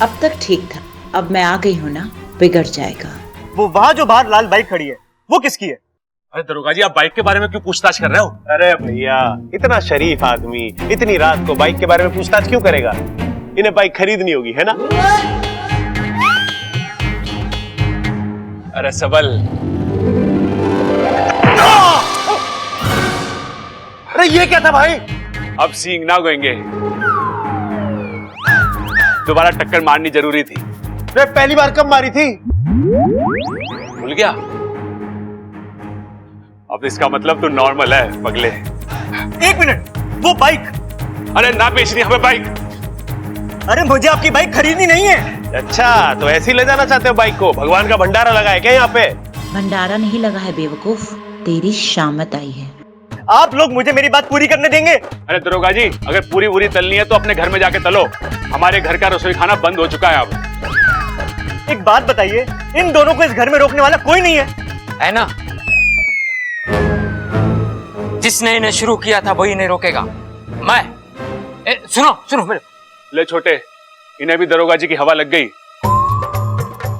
[SPEAKER 11] अब तक ठीक था, अब मैं आ गई हूँ ना, बिगड़ जाएगा।
[SPEAKER 17] वो वहाँ जो बाहर लाल बाइक खड़ी है, वो किसकी है?
[SPEAKER 6] अरे दरोगा जी, आप बाइक के बारे में क्यों पूछताछ कर रहे हो?
[SPEAKER 10] अरे भैया, इतना शरीफ आदमी इतनी रात को बाइक के बारे में पूछताछ क्यों करेगा? इन्हें बाइक खरीदनी होगी, है ना?
[SPEAKER 6] अरे सबल,
[SPEAKER 10] अरे ये क्या था भाई?
[SPEAKER 6] अब सींग ना गोएंगे, दोबारा टक्कर मारनी जरूरी थी।
[SPEAKER 10] पहली बार कब मारी थी?
[SPEAKER 6] भूल गया? अब इसका मतलब तो नॉर्मल है पगले।
[SPEAKER 17] एक मिनट, वो बाइक।
[SPEAKER 6] अरे ना बेचनी हमें बाइक।
[SPEAKER 17] अरे मुझे आपकी बाइक खरीदनी नहीं है।
[SPEAKER 10] अच्छा, तो ऐसे ही ले जाना चाहते हो बाइक को? भगवान का भंडारा लगा है क्या यहाँ पे?
[SPEAKER 11] भंडारा नहीं लगा है बेवकूफ, तेरी शामत आई है।
[SPEAKER 17] आप लोग मुझे मेरी बात पूरी करने देंगे?
[SPEAKER 6] अरे दरोगा जी, अगर पूरी पूरी तलनी है तो अपने घर में जाके तलो। हमारे घर का रसोई खाना बंद हो चुका है अब।
[SPEAKER 17] एक बात बताइए, इन दोनों को इस घर में रोकने वाला कोई नहीं
[SPEAKER 4] है ना? जिसने इन्हें शुरू किया था वही इन्हें रोकेगा। मैं सुनो मेरे।
[SPEAKER 6] ले छोटे, इन्हें भी दरोगा जी की हवा लग गई।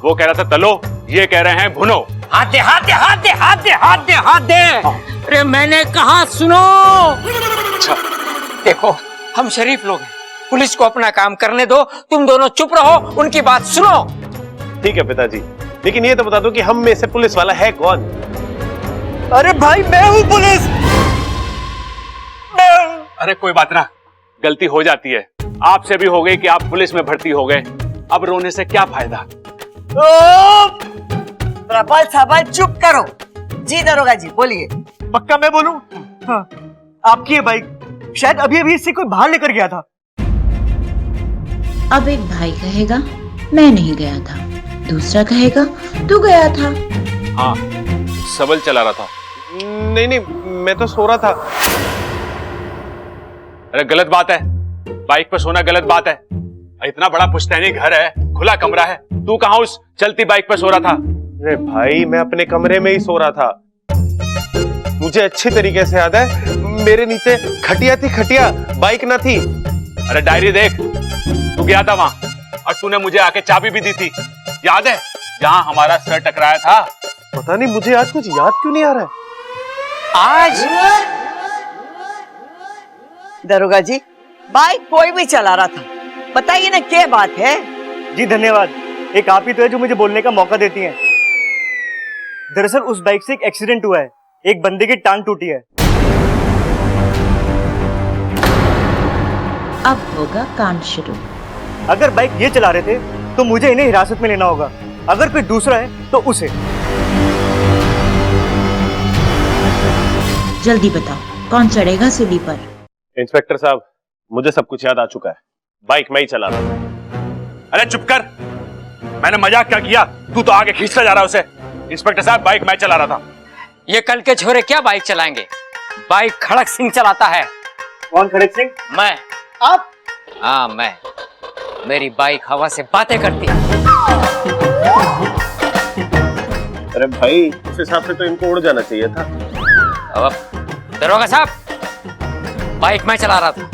[SPEAKER 6] वो कह रहा था तलो, ये कह रहे हैं भुनो।
[SPEAKER 4] हाथ दे हाथ दे हाथ दे हाथ दे हाथ दे हाथ दे। अरे मैंने कहा सुनो।
[SPEAKER 6] अच्छा
[SPEAKER 4] देखो, हम शरीफ लोग हैं, पुलिस को अपना काम करने दो, तुम दोनों चुप रहो, उनकी बात सुनो।
[SPEAKER 10] ठीक है पिताजी, लेकिन ये तो बता दो कि हम में से पुलिस वाला है कौन?
[SPEAKER 17] अरे भाई, मैं हूँ पुलिस।
[SPEAKER 6] अरे कोई बात ना, गलती हो जाती है। आपसे भी हो गई कि आप पुलिस में भर्ती हो गए, अब रोने से क्या फायदा?
[SPEAKER 5] प्रबल सबल चुप करो। जी दरोगा जी, बोलिए।
[SPEAKER 17] पक्का मैं बोलूं? हाँ, आपकी ये बाइक शायद अभी अभी इससे कोई बाहर लेकर गया था।
[SPEAKER 11] अब एक भाई कहेगा मैं नहीं गया था, दूसरा कहेगा तू गया था।
[SPEAKER 6] हाँ, सबल चला रहा था।
[SPEAKER 10] नहीं, मैं तो सो रहा था।
[SPEAKER 6] अरे गलत बात है, बाइक पर सोना गलत बात है। इतना बड़ा पुश्तैनी घर है, खुला कमरा है, तू कहाँ उस चलती बाइक पर सो रहा था?
[SPEAKER 10] अरे भाई, मैं अपने कमरे में ही सो रहा था। मुझे अच्छी तरीके से याद है, मेरे नीचे खटिया थी, खटिया, बाइक ना थी।
[SPEAKER 6] अरे डायरी देख, तू गया था वहां और तूने मुझे आके चाबी भी दी थी, याद है? जहां हमारा सर टकराया था।
[SPEAKER 10] पता नहीं मुझे आज कुछ याद क्यों नहीं आ रहा है।
[SPEAKER 4] आज
[SPEAKER 5] दरोगा जी, बाइक कोई भी चला रहा था, बताइए ना क्या बात है?
[SPEAKER 17] जी धन्यवाद, एक आप ही तो है जो मुझे बोलने का मौका देती हैं। दरअसल उस बाइक से एक एक्सीडेंट हुआ है, एक बंदे की टांग टूटी है।
[SPEAKER 11] अब होगा कांड शुरू।
[SPEAKER 17] अगर बाइक ये चला रहे थे तो मुझे इन्हें हिरासत में लेना होगा, अगर कोई दूसरा है तो उसे।
[SPEAKER 11] जल्दी बताओ कौन चढ़ेगा सूली पर?
[SPEAKER 10] इंस्पेक्टर साहब, मुझे सब कुछ याद आ चुका है, बाइक मैं ही चला रहा था।
[SPEAKER 6] अरे चुप कर, मैंने मजाक क्या किया, तू तो आगे खींचता जा रहा है उसे। इंस्पेक्टर साहब, बाइक मैं चला रहा था।
[SPEAKER 4] ये कल के छोरे क्या बाइक चलाएंगे? बाइक खड़क सिंह चलाता है।
[SPEAKER 17] कौन खड़क सिंह?
[SPEAKER 4] मैं।
[SPEAKER 17] आप?
[SPEAKER 4] हाँ मैं। मेरी बाइक हवा से बातें करती है।
[SPEAKER 10] अरे भाई, उस हिसाब से तो इनको उड़ जाना चाहिए था।
[SPEAKER 4] अब दरोगा साहब, बाइक मैं चला रहा था।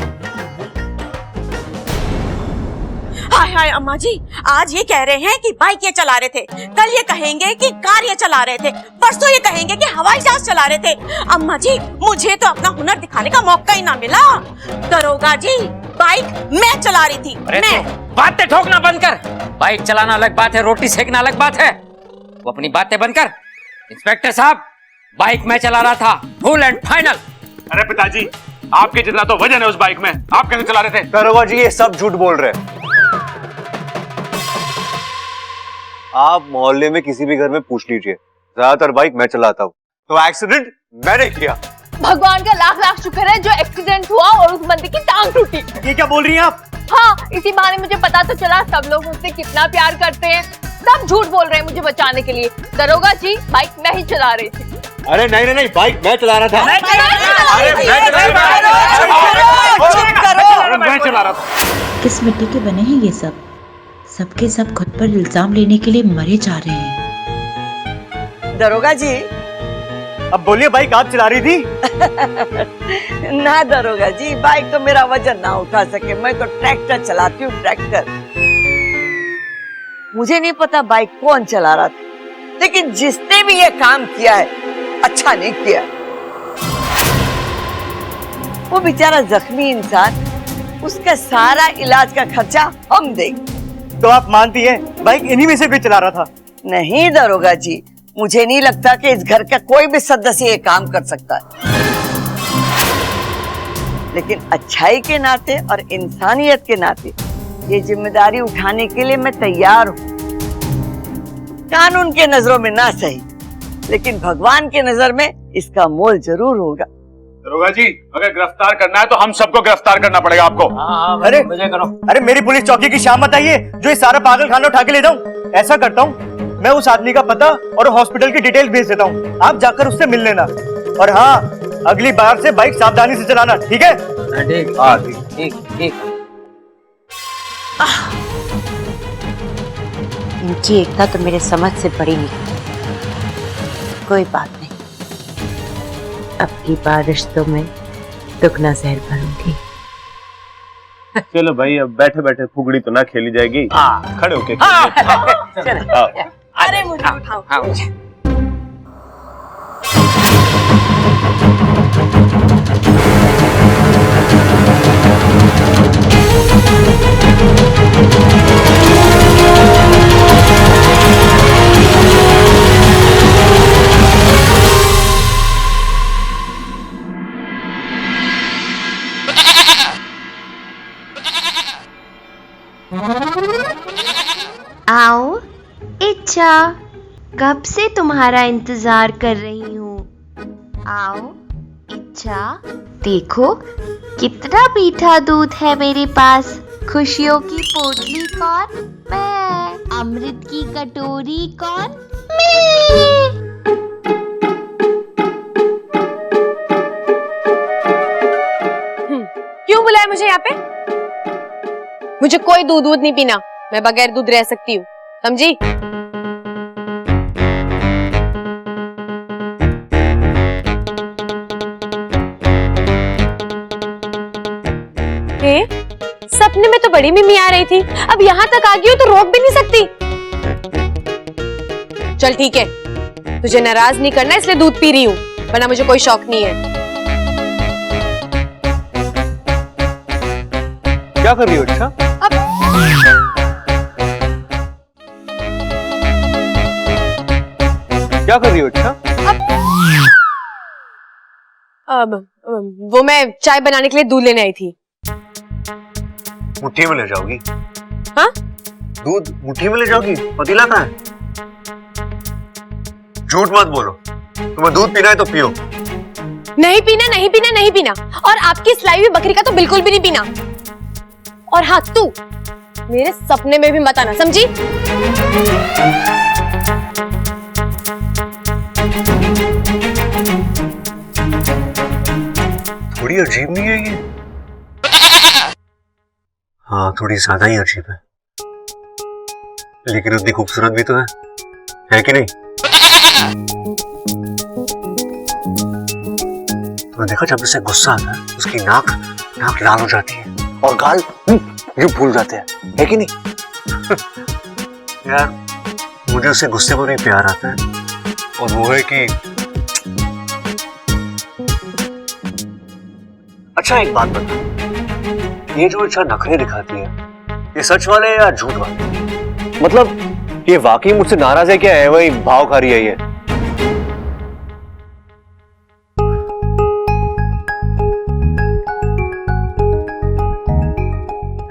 [SPEAKER 3] हाय हाय अम्मा जी, आज ये कह रहे हैं कि बाइक ये चला रहे थे, कल ये कहेंगे कि कार ये चला रहे थे, परसों ये कहेंगे कि हवाई जहाज चला रहे थे। अम्मा जी, मुझे तो अपना हुनर दिखाने का मौका ही ना मिला। दरोगा जी, बाइक मैं चला रही थी। मैं।
[SPEAKER 4] बातें ठोकना बंद कर। बाइक चलाना अलग बात है, रोटी सेकना अलग बात है। वो अपनी बातें बंद कर। इंस्पेक्टर साहब, बाइक मैं चला रहा था, फुल एंड फाइनल।
[SPEAKER 6] अरे पिताजी, आपके जितना तो वजन है उस बाइक में, आप कैसे चला रहे थे?
[SPEAKER 10] दरोगा जी, ये सब झूठ बोल रहे हैं। आप मोहल्ले में किसी भी घर में पूछ लीजिए, ज्यादातर बाइक मैं चलाता हूँ। तो एक्सीडेंट मैंने किया।
[SPEAKER 1] भगवान का लाख लाख शुक्र है जो एक्सीडेंट हुआ और उस बंदे की टांग टूटी।
[SPEAKER 17] ये क्या बोल रही हैं आप?
[SPEAKER 1] हाँ, इसी बहाने मुझे पता तो चला सब लोग मुझसे कितना प्यार करते हैं। सब झूठ बोल रहे हैं मुझे बचाने के लिए। दरोगा जी, बाइक मैं ही चला रही थी।
[SPEAKER 10] अरे नहीं, बाइक मैं चला रहा था।
[SPEAKER 6] मैं चला रहा था।
[SPEAKER 11] किस मिट्टी के बने हैं ये सब? सबके सब खुद पर इल्जाम लेने के लिए मरे जा रहे हैं।
[SPEAKER 5] दरोगा जी,
[SPEAKER 17] अब बोलिए, बाइक आप चला रही थी?
[SPEAKER 5] ना दरोगा जी, बाइक तो मेरा वजन ना उठा सके, मैं तो ट्रैक्टर चलाती हूँ, ट्रैक्टर। मुझे नहीं पता बाइक कौन चला रहा था, लेकिन जिसने भी ये काम किया है अच्छा नहीं किया। वो बेचारा जख्मी इंसान, उसका सारा इलाज का खर्चा हम देंगे।
[SPEAKER 17] तो आप मानती हैं बाइक इन्हीं में से भी चला रहा था?
[SPEAKER 5] नहीं दरोगा जी, मुझे नहीं लगता कि इस घर का कोई भी सदस्य ये काम कर सकता है, लेकिन अच्छाई के नाते और इंसानियत के नाते ये जिम्मेदारी उठाने के लिए मैं तैयार हूँ। कानून के नजरों में ना सही, लेकिन भगवान के नजर में इसका मोल जरूर होगा।
[SPEAKER 6] दरोगा जी, अगर गिरफ्तार करना है तो हम सबको गिरफ्तार करना पड़ेगा आपको।
[SPEAKER 17] अरे अरे मेरी पुलिस चौकी की शाम बताइए जो ये सारा पागल खाना उठा के ले जाऊं। ऐसा करता हूँ, मैं उस आदमी का पता और हॉस्पिटल की डिटेल भेज देता हूँ, आप जाकर उससे मिल लेना। और हाँ, अगली बार से बाइक सावधानी से चलाना, ठीक है?
[SPEAKER 4] ठीक।
[SPEAKER 17] हाँ
[SPEAKER 4] ठीक।
[SPEAKER 2] इनकी एकता तो मेरे समझ से बड़ी निकली। कोई बात नहीं, अब की बार रिश्तों में दुगना जहर भरूंगी।
[SPEAKER 10] चलो भाई, अब बैठे बैठे फुगड़ी तो ना खेली जाएगी, खड़े होके खेलिए।
[SPEAKER 3] अरे मुझे उठाओ।
[SPEAKER 18] आओ इच्छा, कब से तुम्हारा इंतजार कर रही हूँ। आओ इच्छा, देखो कितना मीठा दूध है मेरे पास। खुशियों की पोटली कौन? मैं। अमृत की कटोरी कौन? मैं।
[SPEAKER 8] क्यों बुलाया मुझे यहाँ पे? मुझे कोई दूध नहीं पीना, मैं बगैर दूध रह सकती हूँ, समझी? सपने में तो बड़ी मम्मी आ रही थी, अब यहाँ तक आ गई हो तो रोक भी नहीं सकती। चल ठीक है, तुझे नाराज नहीं करना इसलिए दूध पी रही हूँ, वरना मुझे कोई शौक नहीं है।
[SPEAKER 17] क्या कर रही हो इच्छा? क्या कर रही हो इच्छा?
[SPEAKER 8] वो मैं चाय बनाने के लिए दूध लेने आई थी।
[SPEAKER 10] मुट्ठी में ले जाओगी?
[SPEAKER 8] हाँ?
[SPEAKER 10] दूध मुट्ठी में ले जाओगी? पतीला कहाँ है? झूठ मत बोलो, तुम्हें दूध पीना है तो पियो।
[SPEAKER 8] नहीं पीना, नहीं पीना, नहीं पीना। और आपकी इस लाई हुई बकरी का तो बिल्कुल भी नहीं पीना। और हाँ, तू मेरे सपने में भी मत आना, समझी?
[SPEAKER 10] थोड़ी अजीब नहीं है ये? हाँ, थोड़ी ज्यादा ही अजीब है, लेकिन उतनी खूबसूरत भी तो है कि नहीं? तुमने देखा जब उसे गुस्सा आता है उसकी नाक लाल हो जाती है और गाल यूं फूल जाते हैं, है कि नहीं? यार, मुझे उससे गुस्से में नहीं प्यार आता है, और वो है कि अच्छा एक बात बता, ये जो अच्छा नखरे दिखाती है, ये सच वाले या झूठ वाले?
[SPEAKER 17] मतलब ये वाकई मुझसे नाराज है क्या, है वही भाव खा रही है ये?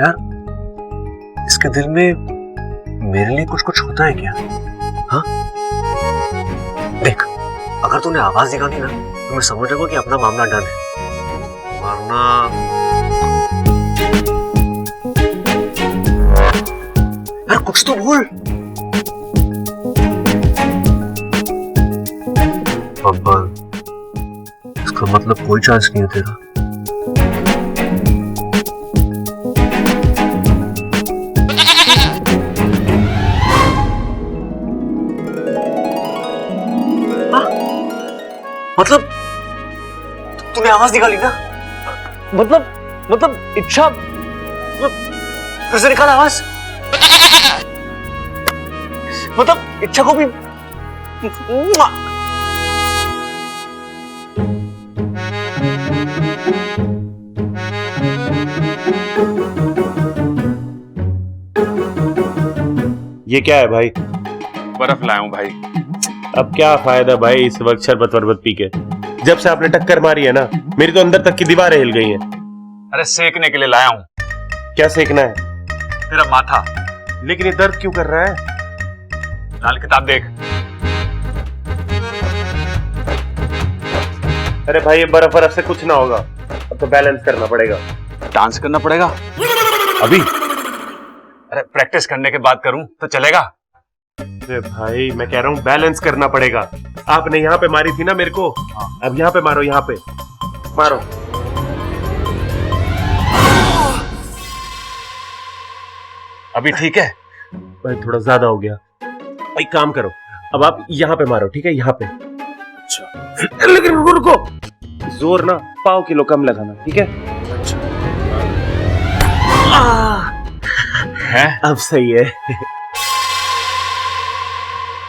[SPEAKER 10] यार, इसके दिल में मेरे लिए कुछ होता है क्या? हाँ? देख, अगर तूने आवाज निकाली ना तो मैं समझ जाऊंगा कि अपना मामला डन है, वरना यार कुछ तो बोल। बब्बर, इसका मतलब कोई चांस नहीं है तेरा। मतलब तूने आवाज निकाली ना?
[SPEAKER 17] मतलब इच्छा,
[SPEAKER 10] फिर से निकाल आवाज।
[SPEAKER 17] मतलब इच्छा को भी
[SPEAKER 10] ये क्या है भाई?
[SPEAKER 6] बर्फ लाया हूं भाई।
[SPEAKER 10] अब क्या फायदा भाई इस वक्त शरबत वरबत पी के? जब से आपने टक्कर मारी है ना, मेरी तो अंदर तक की दीवारें हिल गई हैं।
[SPEAKER 6] अरे सेकने के लिए लाया हूं।
[SPEAKER 10] क्या सेकना है?
[SPEAKER 6] मेरा माथा।
[SPEAKER 9] लेकिन ये दर्द क्यों कर रहा है?
[SPEAKER 6] लाल किताब देख।
[SPEAKER 9] अरे भाई ये बर्फ से कुछ ना होगा, अब तो बैलेंस करना पड़ेगा।
[SPEAKER 6] डांस करना पड़ेगा अभी? अरे प्रैक्टिस करने के बाद करूं तो चलेगा?
[SPEAKER 9] अरे भाई मैं कह रहा हूँ बैलेंस करना पड़ेगा। आपने यहाँ पे मारी थी ना मेरे को, अब यहाँ पे मारो, यहाँ पे मारो।
[SPEAKER 6] अभी ठीक है?
[SPEAKER 9] भाई थोड़ा ज्यादा हो गया। एक काम करो, अब आप यहाँ पे मारो, ठीक है? यहाँ पे। अच्छा लेकिन रुको, जोर ना पाव किलो कम लगाना, ठीक है? अच्छा
[SPEAKER 6] है?
[SPEAKER 9] अब सही है।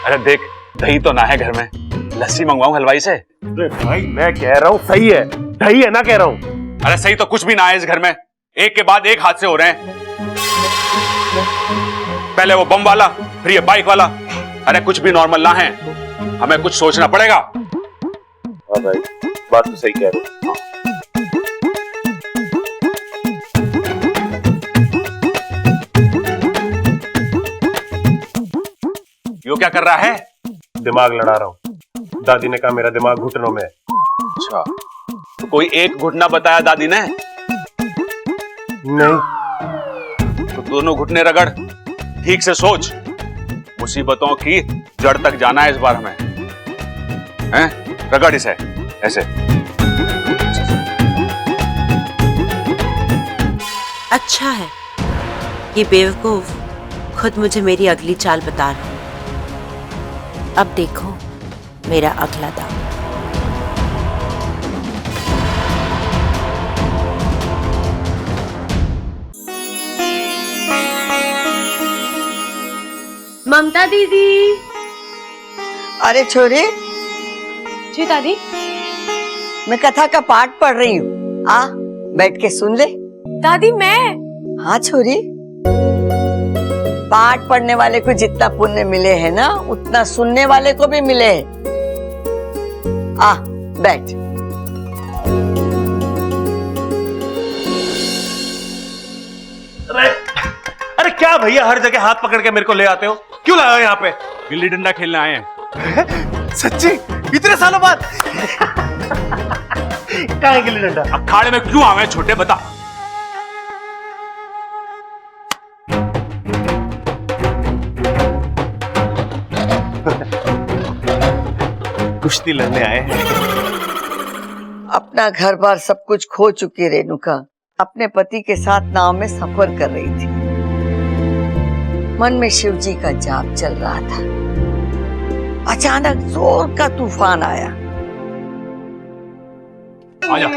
[SPEAKER 6] अरे देख, दही तो ना है घर में, लस्सी मंगवाऊं हलवाई से?
[SPEAKER 9] अरे भाई मैं कह रहा हूँ सही है, दही है ना कह रहा हूँ।
[SPEAKER 6] अरे सही तो कुछ भी ना है इस घर में, एक के बाद एक हादसे हो रहे हैं। पहले वो बम वाला, फिर ये बाइक वाला। अरे कुछ भी नॉर्मल ना है, हमें कुछ सोचना पड़ेगा।
[SPEAKER 9] हाँ भाई बात तो सही कह रहे हो।
[SPEAKER 6] यो क्या कर रहा है?
[SPEAKER 9] दिमाग लड़ा रहा हूँ। दादी ने कहा मेरा दिमाग घुटनों में है।
[SPEAKER 6] अच्छा, तो कोई एक घुटना बताया दादी ने?
[SPEAKER 9] नहीं।
[SPEAKER 6] तो दोनों घुटने रगड़, ठीक से सोच। मुसीबतों की जड़ तक जाना है इस बार हमें। हैं? रगड़ इसे ऐसे।
[SPEAKER 2] अच्छा है ये बेवकूफ खुद मुझे मेरी अगली चाल बता रहा है। अब देखो मेरा अगला दाव।
[SPEAKER 8] ममता दीदी।
[SPEAKER 5] अरे छोरी।
[SPEAKER 8] जी दादी।
[SPEAKER 5] मैं कथा का पाठ पढ़ रही हूँ, आ बैठ के सुन ले।
[SPEAKER 8] दादी मैं?
[SPEAKER 5] हाँ छोरी, पाठ पढ़ने वाले को जितना पुण्य मिले है ना, उतना सुनने वाले को भी मिले है। आ बैठ।
[SPEAKER 9] अरे क्या भैया हर जगह हाथ पकड़ के मेरे को ले आते हो? क्यों लाए हो यहाँ पे?
[SPEAKER 6] गिल्ली डंडा खेलने आए हैं।
[SPEAKER 9] सच्ची? इतने सालों बाद? कहाँ है गिल्ली डंडा?
[SPEAKER 6] अखाड़े में क्यों आए छोटे, बता।
[SPEAKER 9] कुश्ती लड़ने आए हैं।
[SPEAKER 5] अपना घर बार सब कुछ खो चुकी रेणुका अपने पति के साथ नाव में सफर कर रही थी। मन में शिव जी का जाप चल रहा था। अचानक जोर का तूफान आया।
[SPEAKER 6] आजा।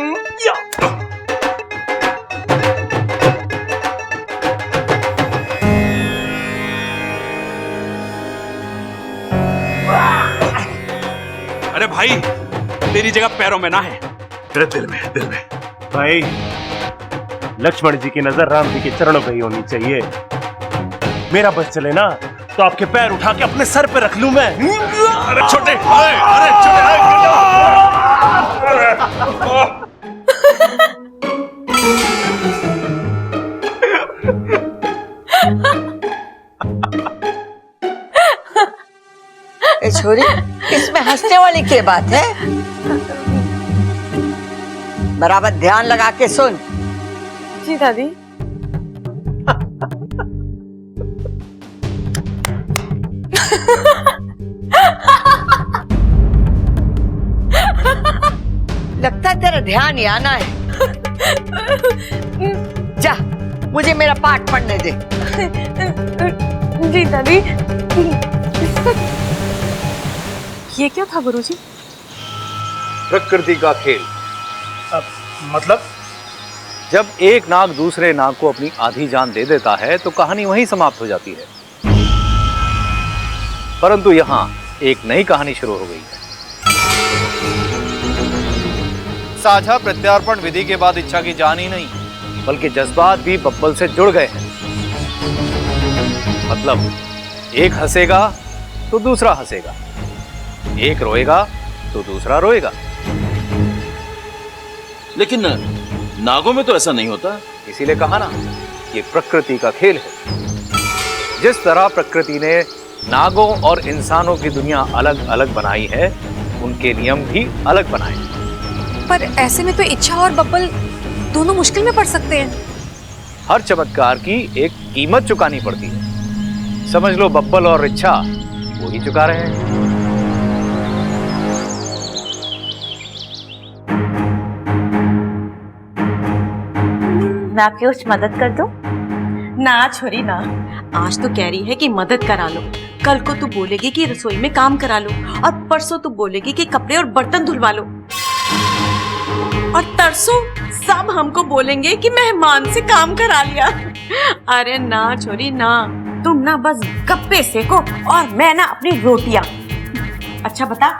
[SPEAKER 6] अरे भाई तेरी जगह पैरों में ना है, तेरे दिल में है, दिल में।
[SPEAKER 9] भाई लक्ष्मण जी की नजर राम जी के चरणों पे ही होनी चाहिए। मेरा बस चले ना तो आपके पैर उठा के अपने सर पे रख लूं मैं।
[SPEAKER 6] अरे छोटे, अरे
[SPEAKER 5] ए छोरी, इसमें हंसने वाली क्या बात है? बराबर ध्यान लगा के सुन।
[SPEAKER 8] जी दादी।
[SPEAKER 5] लगता है तेरा ध्यान यहाँ ना है। जा, मुझे मेरा पाठ पढ़ने दे।
[SPEAKER 8] जी दादी। ये क्या था गुरुजी?
[SPEAKER 19] प्रकृति का खेल।
[SPEAKER 9] मतलब?
[SPEAKER 19] जब एक नाग दूसरे नाग को अपनी आधी जान दे देता है तो कहानी वहीं समाप्त हो जाती है, परंतु यहाँ एक नई कहानी शुरू हो गई है। साझा प्रत्यार्पण विधि के बाद इच्छा की जान ही नहीं बल्कि जज्बात भी बब्बल से जुड़ गए हैं। मतलब एक हंसेगा तो दूसरा हंसेगा, एक रोएगा तो दूसरा रोएगा।
[SPEAKER 14] लेकिन नागों में तो ऐसा नहीं होता।
[SPEAKER 19] इसीलिए कहा ना, ये प्रकृति का खेल है। जिस तरह प्रकृति ने नागों और इंसानों की दुनिया अलग अलग बनाई है, उनके नियम भी अलग बनाए हैं।
[SPEAKER 8] पर ऐसे में तो इच्छा और बब्बल दोनों मुश्किल में पड़ सकते हैं।
[SPEAKER 19] हर चमत्कार की एक कीमत चुकानी पड़ती है। समझ लो बब्बल और इच्छा वो ही चुका रहे हैं।
[SPEAKER 2] मैं आपकी कुछ मदद कर दूं?
[SPEAKER 3] ना छोरी ना, आज तो कह रही है कि मदद करा लो, कल को तू बोलेगी कि रसोई में काम करा लो, और परसों तू बोलेगी कि कपड़े और बर्तन धुलवा लो, और तरसों सब हमको बोलेंगे कि मेहमान से काम करा लिया। अरे ना छोरी ना, तुम ना बस गप्पे सेको और मैं ना अपनी रोटियां। अच्छा बता,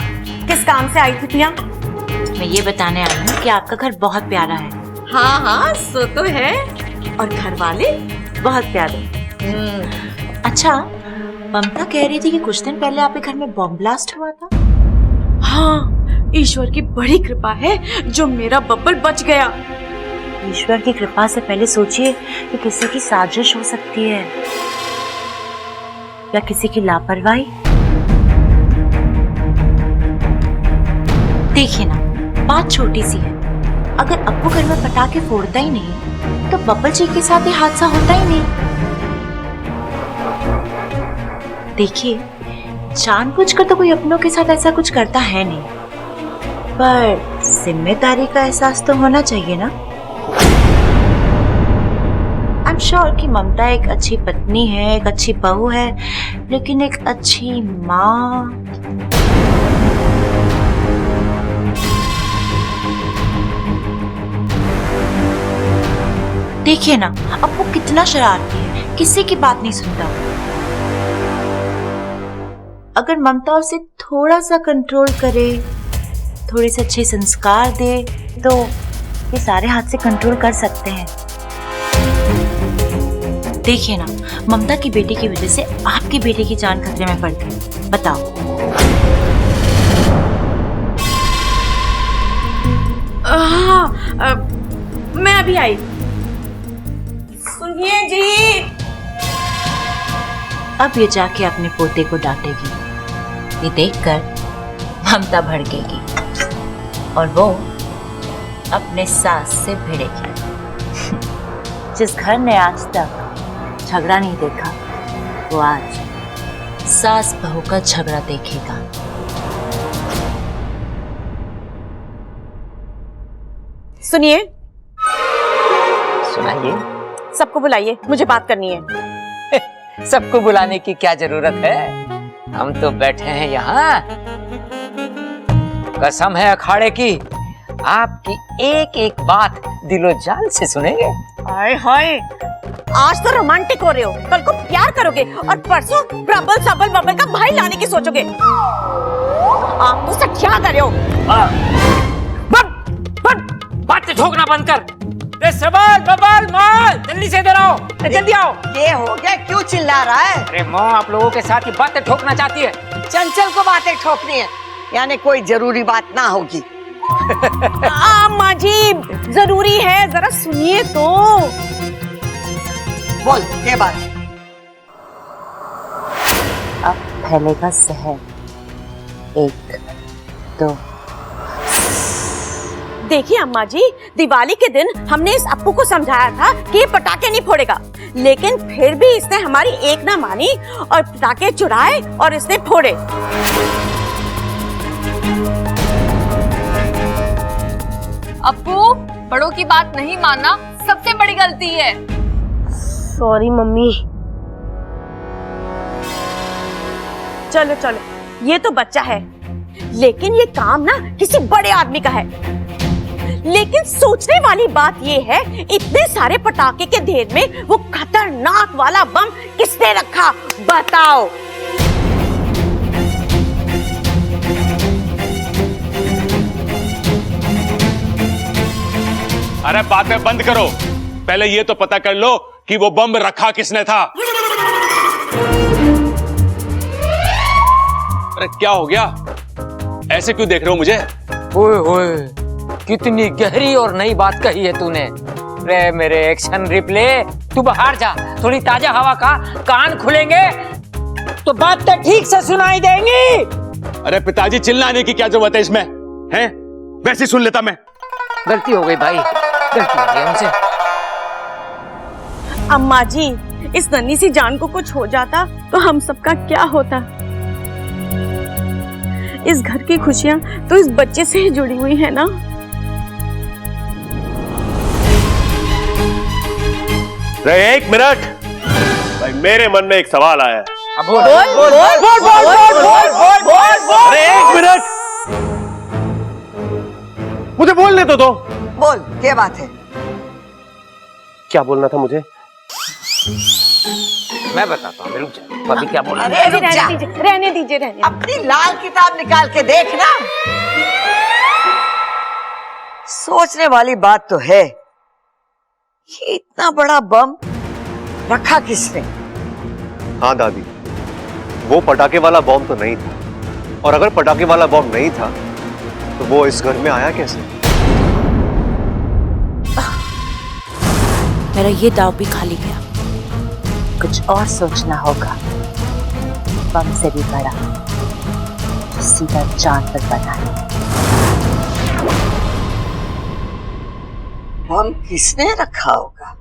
[SPEAKER 3] किस काम से आई थी पिया?
[SPEAKER 2] मैं ये बताने आई हूँ कि आपका घर बहुत प्यारा है।
[SPEAKER 3] हाँ हाँ सो तो है, और घर वाले
[SPEAKER 2] बहुत प्यारे। अच्छा, ममता कह रही थी कि कुछ दिन पहले आपके घर में बॉम्ब ब्लास्ट हुआ था।
[SPEAKER 3] हाँ, ईश्वर की बड़ी कृपा है जो मेरा बब्बल बच गया।
[SPEAKER 2] ईश्वर की कृपा से पहले सोचिए कि किसी की साजिश हो सकती है या किसी की लापरवाही। देखिए ना, बात छोटी सी है, अगर अप्पू घर में पटाखे फोड़ता ही नहीं तो बब्बल जी के साथ ये हादसा होता ही नहीं। देखिए, जानबूझकर तो कोई अपनों के साथ ऐसा कुछ करता है नहीं, पर जिम्मेदारी का एहसास तो होना चाहिए ना। आई एम श्योर कि ममता एक अच्छी पत्नी है, एक अच्छी बहू है, लेकिन एक अच्छी माँ। देखिए ना, अब वो कितना शरारती है, किसी की बात नहीं सुनता। अगर ममता उसे थोड़ा सा कंट्रोल करे, थोड़े से अच्छे संस्कार दे, तो ये सारे हाथ से कंट्रोल कर सकते हैं। देखिए ना, ममता की बेटी की वजह से आपकी बेटी की जान खतरे में पड़ गई। बताओ।
[SPEAKER 3] हाँ, मैं अभी आई। सुनिए जी।
[SPEAKER 2] अब ये जाके अपने पोते को डांटेगी, ये देखकर ममता भड़केगी और वो अपने सास से भिड़ेगी। जिस घर ने आज तक झगड़ा नहीं देखा, वो आज सास बहू का झगड़ा देखेगा।
[SPEAKER 3] सुनिए।
[SPEAKER 4] सुनाइए।
[SPEAKER 3] सबको बुलाइए, मुझे बात करनी है।
[SPEAKER 4] सबको बुलाने की क्या जरूरत है, हम तो बैठे हैं यहाँ। कसम है अखाड़े की, आपकी एक एक बात दिलो जान से सुनेंगे।
[SPEAKER 3] हाय हाय, आज तो रोमांटिक हो रहे हो, कल को प्यार करोगे और परसों प्रबल सबल बबल का भाई लाने की सोचोगे। आप तो सब क्या कर रहे हो?
[SPEAKER 4] बातें ठोकना बंद कर। सबल बबल माल जल्दी से इधर आओ, जल्दी आओ।
[SPEAKER 5] ये हो गया, क्यों चिल्ला रहा है?
[SPEAKER 4] अरे माँ, आप लोगों के साथ ही बातें ठोकना चाहती है।
[SPEAKER 5] चंचल को बातें ठोकनी है, यानी कोई जरूरी बात ना होगी।
[SPEAKER 3] माँ जी, जरूरी है, जरा सुनिए तो।
[SPEAKER 5] बोल, ये बात।
[SPEAKER 2] अब फैलेगा जहर। 1 2।
[SPEAKER 3] देखिए अम्मा जी, दिवाली के दिन हमने इस अप्पू को समझाया था कि ये पटाखे नहीं फोड़ेगा, लेकिन फिर भी इसने हमारी एक ना मानी और पटाखे चुराए और इसने फोड़े।
[SPEAKER 1] अप्पू, बड़ों की बात नहीं मानना सबसे बड़ी गलती है।
[SPEAKER 12] Sorry mummy.
[SPEAKER 3] चलो चलो, ये तो बच्चा है, लेकिन ये काम ना किसी बड़े आदमी का है। लेकिन सोचने वाली बात ये है, इतने सारे पटाखे के ढेर में वो खतरनाक वाला बम किसने रखा, बताओ।
[SPEAKER 6] अरे बातें बंद करो, पहले ये तो पता कर लो कि वो बम रखा किसने था। अरे क्या हो गया, ऐसे क्यों देख रहे हो मुझे?
[SPEAKER 4] ओए होए, कितनी गहरी और नई बात कही है तूने। रे मेरे एक्शन रिप्ले, तू बाहर जा, थोड़ी ताजा हवा का कान खुलेंगे तो बात तो ठीक से सुनाई देंगी।
[SPEAKER 6] अरे पिताजी, चिल्लाने की क्या जरूरत है इसमें? हैं? वैसे ही सुन लेता मैं।
[SPEAKER 4] गलती हो गई भाई, गलती हो गई हमसे।
[SPEAKER 3] अम्मा जी, इस नन्ही सी जान को कुछ हो जाता तो हम सबका क्या होता? इस घर की खुशियां तो इस बच्चे से ही जुड़ी हुई है ना।
[SPEAKER 7] एक मिनट भाई, मेरे मन में एक सवाल आया है।
[SPEAKER 4] बोल
[SPEAKER 5] बोल बोल बोल बोल बोल बोल।
[SPEAKER 7] अरे एक मिनट, मुझे बोलने तो दो।
[SPEAKER 5] बोल, क्या बात है?
[SPEAKER 7] क्या बोलना था मुझे?
[SPEAKER 4] मैं बताता हूँ, रुक जा। अभी क्या बोला?
[SPEAKER 5] अरे रुक जा।
[SPEAKER 3] रहने दीजिए।
[SPEAKER 5] अपनी लाल किताब निकाल के देखना। सोचने वाली बात तो है, ये इतना बड़ा बम रखा किसने?
[SPEAKER 10] हाँ दादी, वो पटाखे वाला बॉम्ब तो नहीं था, और अगर पटाखे वाला बॉम्ब नहीं था तो वो इस घर में आया कैसे?
[SPEAKER 2] मेरा ये दाव भी खाली गया। कुछ और सोचना होगा। बम से भी बड़ा तो सीधा चांद पर बना है।
[SPEAKER 5] बम किसने रखा होगा?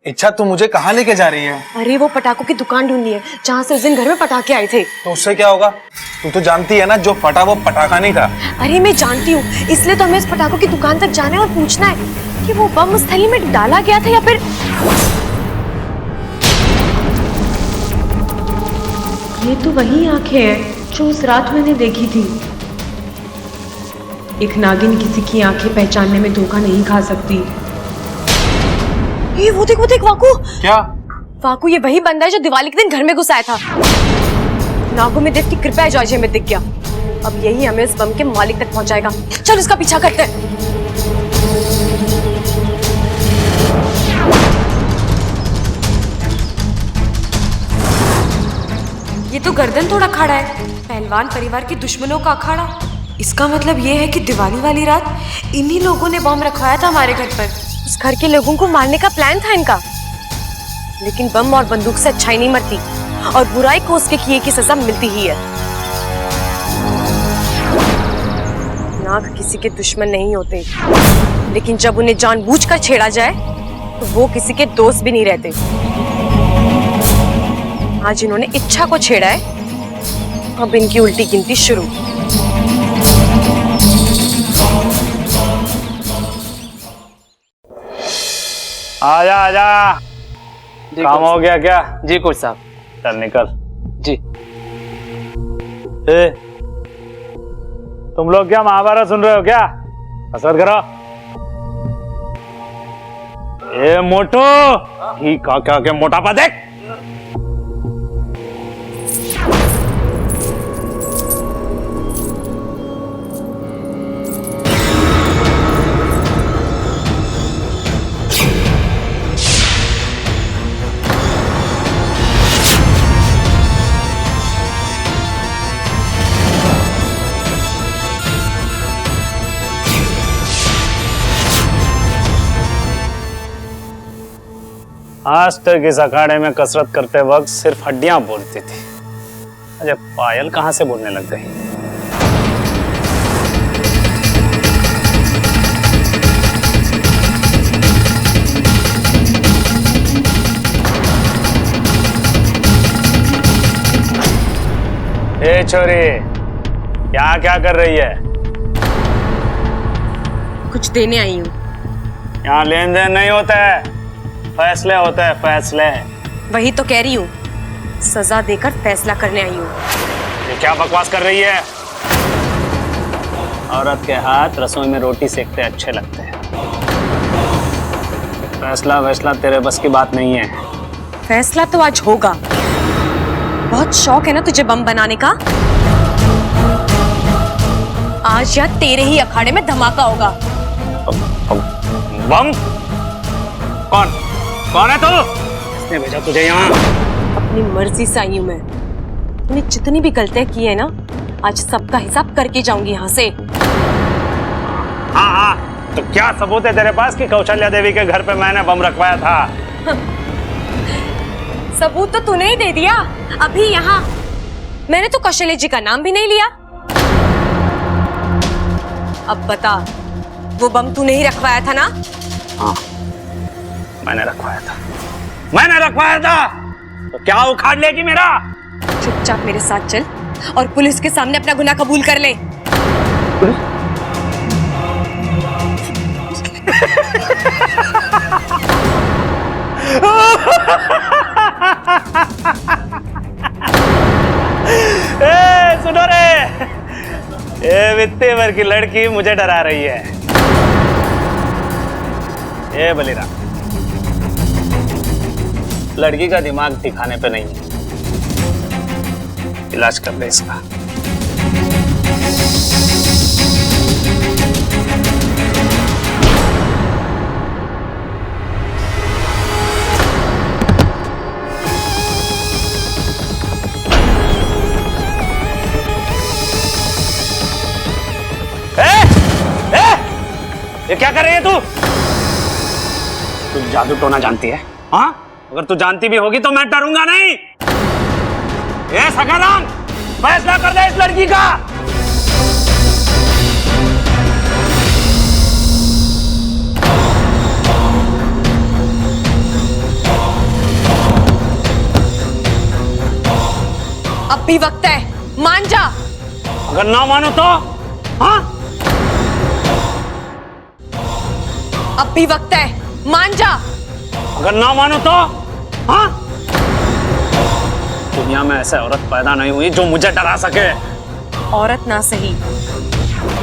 [SPEAKER 14] इच्छा, तू मुझे कहाँ लेके जा रही है?
[SPEAKER 8] अरे वो पटाखों की दुकान ढूंढनी है जहाँ से उस दिन घर में पटाखे आए थे।
[SPEAKER 14] तो उससे क्या होगा? तू तो जानती है ना, जो फटा वो पटाखा नहीं था।
[SPEAKER 8] अरे मैं जानती हूँ, इसलिए तो हमें इस पटाखों की दुकान तक जाना है और पूछना है कि वो बम उस थैली में डाला गया था या फिर।
[SPEAKER 11] ये तो वही आंखें हैं जो उस रात मैंने देखी थी। एक नागिन किसी की आंखें पहचानने में धोखा नहीं खा सकती।
[SPEAKER 8] ये वो देख वाकू।
[SPEAKER 14] क्या?
[SPEAKER 8] वाकू, ये वही बंदा है जो दिवाली के दिन घर में घुस आया था। नागो में देव की कृपा है जो आज हमें दिख गया। अब यही हमें इस बम के मालिक तक पहुंचाएगा। चल उसका पीछा करते हैं। ये तो गर्दन तोड़ अखाड़ा है, पहलवान परिवार के दुश्मनों का अखाड़ा। इसका मतलब ये है कि दिवाली वाली रात इन्हीं लोगों ने बम रखवाया था हमारे घर पर। उस घर के लोगों को मारने का प्लान था इनका। लेकिन बम और बंदूक से अच्छाई नहीं मरती, और बुराई को उसके किए की सजा मिलती ही है। नाग किसी के दुश्मन नहीं होते, लेकिन जब उन्हें जानबूझकर छेड़ा जाए तो वो किसी के दोस्त भी नहीं रहते। आज इन्होंने इच्छा को छेड़ा है, अब इनकी उल्टी गिनती शुरू।
[SPEAKER 19] आजा आजा, काम हो गया क्या?
[SPEAKER 4] जी कोच साहब।
[SPEAKER 19] चल निकल।
[SPEAKER 4] जी।
[SPEAKER 19] तुम लोग क्या महाभारत सुन रहे हो क्या? कसरत करो। ए मोटो, ही क्या क्या मोटापा देख। आज तक इस अखाड़े में कसरत करते वक्त सिर्फ हड्डियां बोलती थी, अजय पायल कहां से बोलने लग गई? ए छोरी, क्या क्या कर रही है?
[SPEAKER 8] कुछ देने आई हूँ।
[SPEAKER 19] यहाँ लेन देन नहीं होता है, फैसले होते हैं, फैसले।
[SPEAKER 8] वही तो कह रही हूँ, सजा देकर फैसला करने आई हूँ।
[SPEAKER 19] ये क्या बकवास कर रही है? औरत के हाथ रसोई में रोटी सेकते अच्छे लगते हैं। फैसला तेरे बस की बात नहीं है।
[SPEAKER 8] फैसला तो आज होगा। बहुत शौक है ना तुझे बम बनाने का? आज या तेरे ही अखाड़े में धमाका होगा।
[SPEAKER 19] बम? कौन?
[SPEAKER 10] कौन है तू? किसने भेजा तुझे यहाँ?
[SPEAKER 8] अपनी मर्जी से आई हूँ मैं। तूने जितनी भी गलतियां की है ना, आज सबका हिसाब करके जाऊंगी यहाँ से।
[SPEAKER 10] हाँ हाँ, तो क्या सबूत है तेरे पास कि कौशल्या देवी के घर पे मैंने बम रखवाया था?
[SPEAKER 8] सबूत तो तूने ही दे दिया अभी यहाँ। मैंने तो कौशल्या जी का नाम भी नहीं लिया। अब बता, वो बम तूने ही रखवाया था ना?
[SPEAKER 10] हाँ, मैंने रखवाया था। मैंने रखवाया था, तो क्या उखाड़ लेगी मेरा?
[SPEAKER 8] चुपचाप मेरे साथ चल और पुलिस के सामने अपना गुनाह कबूल कर ले।
[SPEAKER 10] सुनो रे, ये वित्तीय वर्ग की लड़की मुझे डरा रही है। ये बलिराम, लड़की का दिमाग ठिकाने पे नहीं है, इलाज कर ले इसका। ये क्या कर रही है तू? तू जादू टोना जानती है? हाँ, अगर तू जानती भी होगी तो मैं डरूंगा नहीं। ये सखाराम, फैसला कर दे इस लड़की का।
[SPEAKER 8] अब भी वक्त है, मान जा।
[SPEAKER 10] अगर ना मानो तो? हाँ,
[SPEAKER 8] अब भी वक्त है, मान जा।
[SPEAKER 10] अगर ना मानो तो? हाँ, दुनिया में ऐसे औरत पैदा नहीं हुई जो मुझे डरा सके।
[SPEAKER 8] औरत ना सही,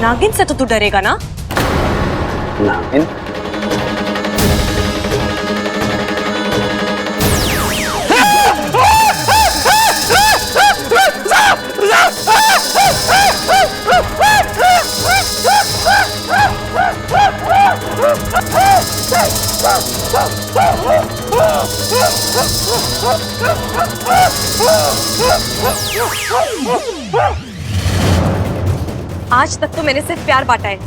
[SPEAKER 8] नागिन से तो तू डरेगा ना?
[SPEAKER 10] नागिन?
[SPEAKER 8] आज तक तो मैंने सिर्फ प्यार बांटा है,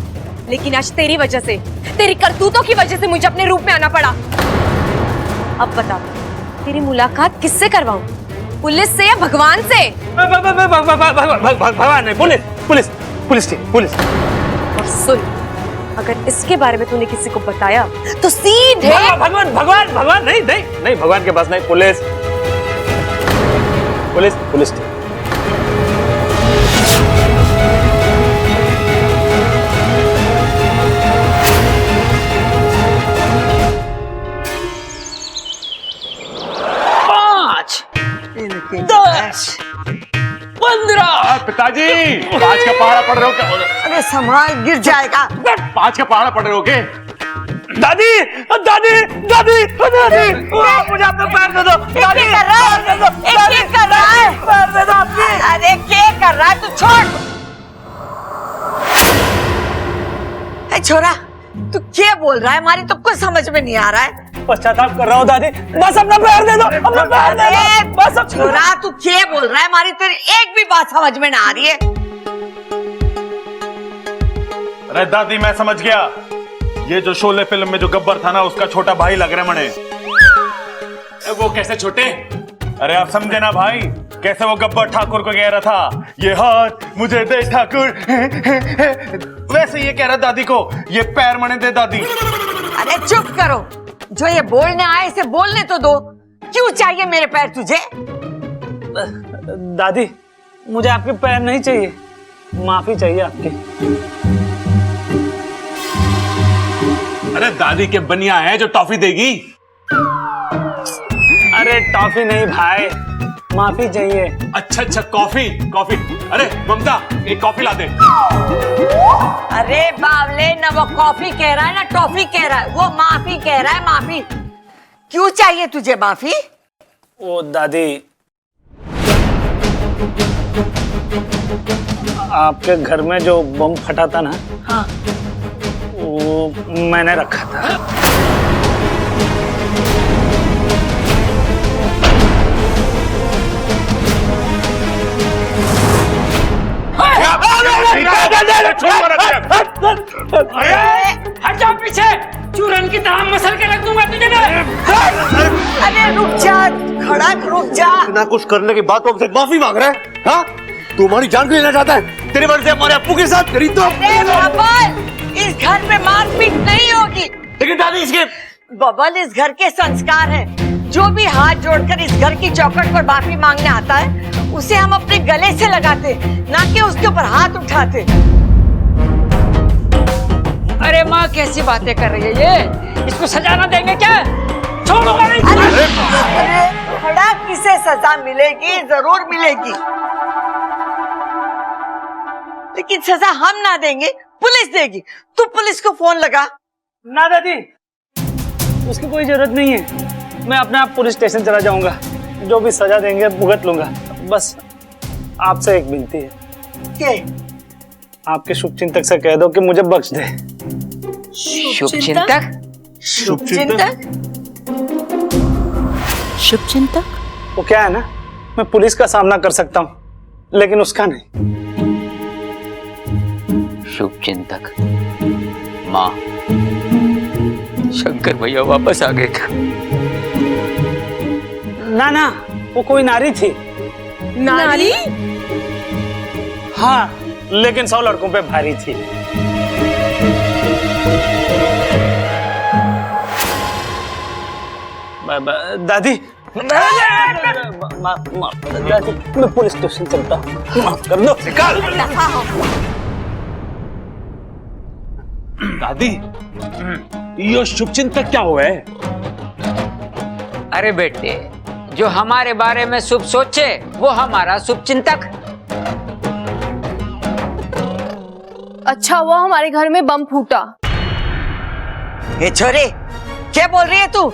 [SPEAKER 8] लेकिन आज तेरी वजह से, तेरी करतूतों की वजह से मुझे अपने रूप में आना पड़ा। अब बता, तेरी मुलाकात किससे करवाऊं? पुलिस से या भगवान से?
[SPEAKER 10] भगवान नहीं, पुलिस, पुलिस, पुलिस, पुलिस।
[SPEAKER 8] और सुन, अगर इसके बारे में तूने किसी को बताया तो सीधे
[SPEAKER 10] भगवान, भगवान, भगवान नहीं, नहीं, नहीं, भगवान के पास नहीं, पुलिस, पुलिस, पुलिस। पिताजी, 5 का पहाड़ा पड़ रहे हो क्या?
[SPEAKER 5] अरे संभाल, गिर जाएगा।
[SPEAKER 6] 5 का पहाड़ा पड़ रहे हो क्या?
[SPEAKER 10] दादी, दादी, दादी, दादी, मुझे अपना पैर दे दो। दादी,
[SPEAKER 3] क्या कर रहा है? क्या कर रहा है?
[SPEAKER 10] पैर दे दो अपनी।
[SPEAKER 3] अरे क्या कर रहा है? तू छोड़।
[SPEAKER 5] ए छोरा, तू क्या बोल रहा है? हमारी तो कुछ समझ में नहीं आ रहा है।
[SPEAKER 10] पश्चाताप कर रहा हूँ दादी, बस अपना पैर दे दो, अपना पैर दे दो, बस।
[SPEAKER 5] छोरा, तू क्या बोल रहा है? हमारी तेरी एक भी बात समझ में ना आ रही है।
[SPEAKER 6] अरे दादी, मैं समझ गया, ये जो शोले फिल्म में जो गब्बर था ना, उसका छोटा भाई लग रहा है मने। वो कैसे छोटे?
[SPEAKER 7] अरे आप समझे ना भाई, कैसे वो गब्बर ठाकुर को कह रहा था, ये हाथ मुझे दे ठाकुर, वैसे ये कह रहा दादी को, ये पैर मने दे दादी।
[SPEAKER 5] अरे चुप करो, जो ये बोलने आए इसे बोलने तो दो। क्यों चाहिए मेरे पैर तुझे?
[SPEAKER 10] दादी, मुझे आपके पैर नहीं चाहिए, माफी चाहिए आपकी।
[SPEAKER 6] अरे दादी के बनिया है जो टॉफी देगी।
[SPEAKER 10] अरे टॉफी नहीं भाई, माफी चाहिए।
[SPEAKER 6] अच्छा अच्छा, कॉफी कॉफी। अरे ममता, एक कॉफी ला दे।
[SPEAKER 5] अरे बावले, ना वो कॉफी कह रहा है ना टॉफी कह रहा है, वो माफी कह रहा है, माफी। क्यों चाहिए तुझे माफी?
[SPEAKER 10] ओ दादी, आपके घर में जो बम फटा था ना,
[SPEAKER 5] हाँ,
[SPEAKER 10] वो मैंने रखा था।
[SPEAKER 4] हट जाओ पीछे, चूरन की तरह मसल के रख दूंगा तुझे मैं।
[SPEAKER 5] अरे रुक जा, खड़ा रुक जा।
[SPEAKER 10] इतना कुछ करने के बाद तो हमसे माफी मांग रहा है? हाँ, तू हमारी जान क्यों लेना चाहता है? तेरी वजह से हमारे अप्पू के साथ करी तो।
[SPEAKER 5] अरे बबल, इस घर में मारपीट नहीं होगी।
[SPEAKER 10] लेकिन दादी इसके
[SPEAKER 5] बबल, इस घर के संस्कार हैं। जो भी हाथ जोड़कर इस घर की चौखट पर माफी मांगने आता है, उसे हम अपने गले से लगाते, ना कि उसके ऊपर हाथ उठाते।
[SPEAKER 4] अरे माँ कैसी बातें कर रही है ये? इसको सजा ना देंगे क्या? छोड़ूंगा नहीं।
[SPEAKER 5] अरे खड़ा किसे सजा मिलेगी? जरूर मिलेगी, लेकिन सजा हम ना देंगे, पुलिस देगी। तू पुलिस को फोन लगा।
[SPEAKER 17] ना दादी, उसकी कोई जरूरत नहीं है। मैं अपने आप पुलिस स्टेशन चला जाऊंगा, जो भी सजा देंगे भुगत लूंगा। बस आपसे एक विनती है
[SPEAKER 5] कि
[SPEAKER 17] आपके शुभचिंतक से कह दो कि मुझे बख्श दे।
[SPEAKER 4] शुभचिंतक?
[SPEAKER 5] शुभचिंतक?
[SPEAKER 2] शुभचिंतक?
[SPEAKER 17] वो क्या है ना, मैं पुलिस का सामना कर सकता हूँ, लेकिन उसका नहीं।
[SPEAKER 4] शुभचिंतक? माँ, शंकर भैया वापस आ गए क्या?
[SPEAKER 17] ना ना, वो कोई नारी थी।
[SPEAKER 12] नारी?
[SPEAKER 17] हाँ, लेकिन 100 लड़कों पे भारी थी। दादी, दादी, मैं पुलिस स्टेशन चलता हूँ, माफ कर दो।
[SPEAKER 6] दादी, ये शुभचिंतक क्या हुआ है?
[SPEAKER 4] अरे बेटे, जो हमारे बारे में शुभ सोचे वो हमारा शुभचिंतक।
[SPEAKER 1] अच्छा हुआ हमारे घर में बम फूटा।
[SPEAKER 5] ये छोरी, क्या बोल रही है तू?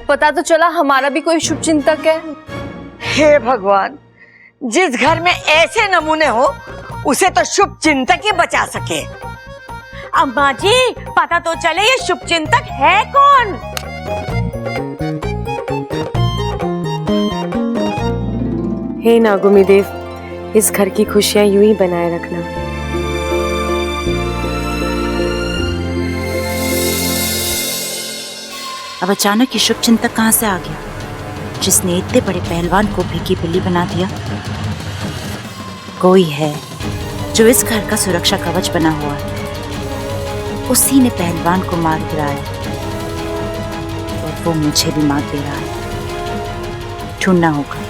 [SPEAKER 1] पता तो चला हमारा भी कोई शुभचिंतक है।
[SPEAKER 5] हे भगवान, जिस घर में ऐसे नमूने हो, उसे तो शुभचिंतक ही बचा सके।
[SPEAKER 3] अम्मा जी, पता तो चले ये शुभचिंतक है कौन?
[SPEAKER 8] हे नागुमी देव, इस घर की खुशियां यूं ही बनाए रखना।
[SPEAKER 2] अब अचानक ये शुभचिंतक कहाँ से आ गया, जिसने इतने बड़े पहलवान को भीगी बिल्ली बना दिया? कोई है जो इस घर का सुरक्षा कवच बना हुआ है, उसी ने पहलवान को मार गिराया और वो मुझे भी मार दे रहा है। ढूंढना होगा।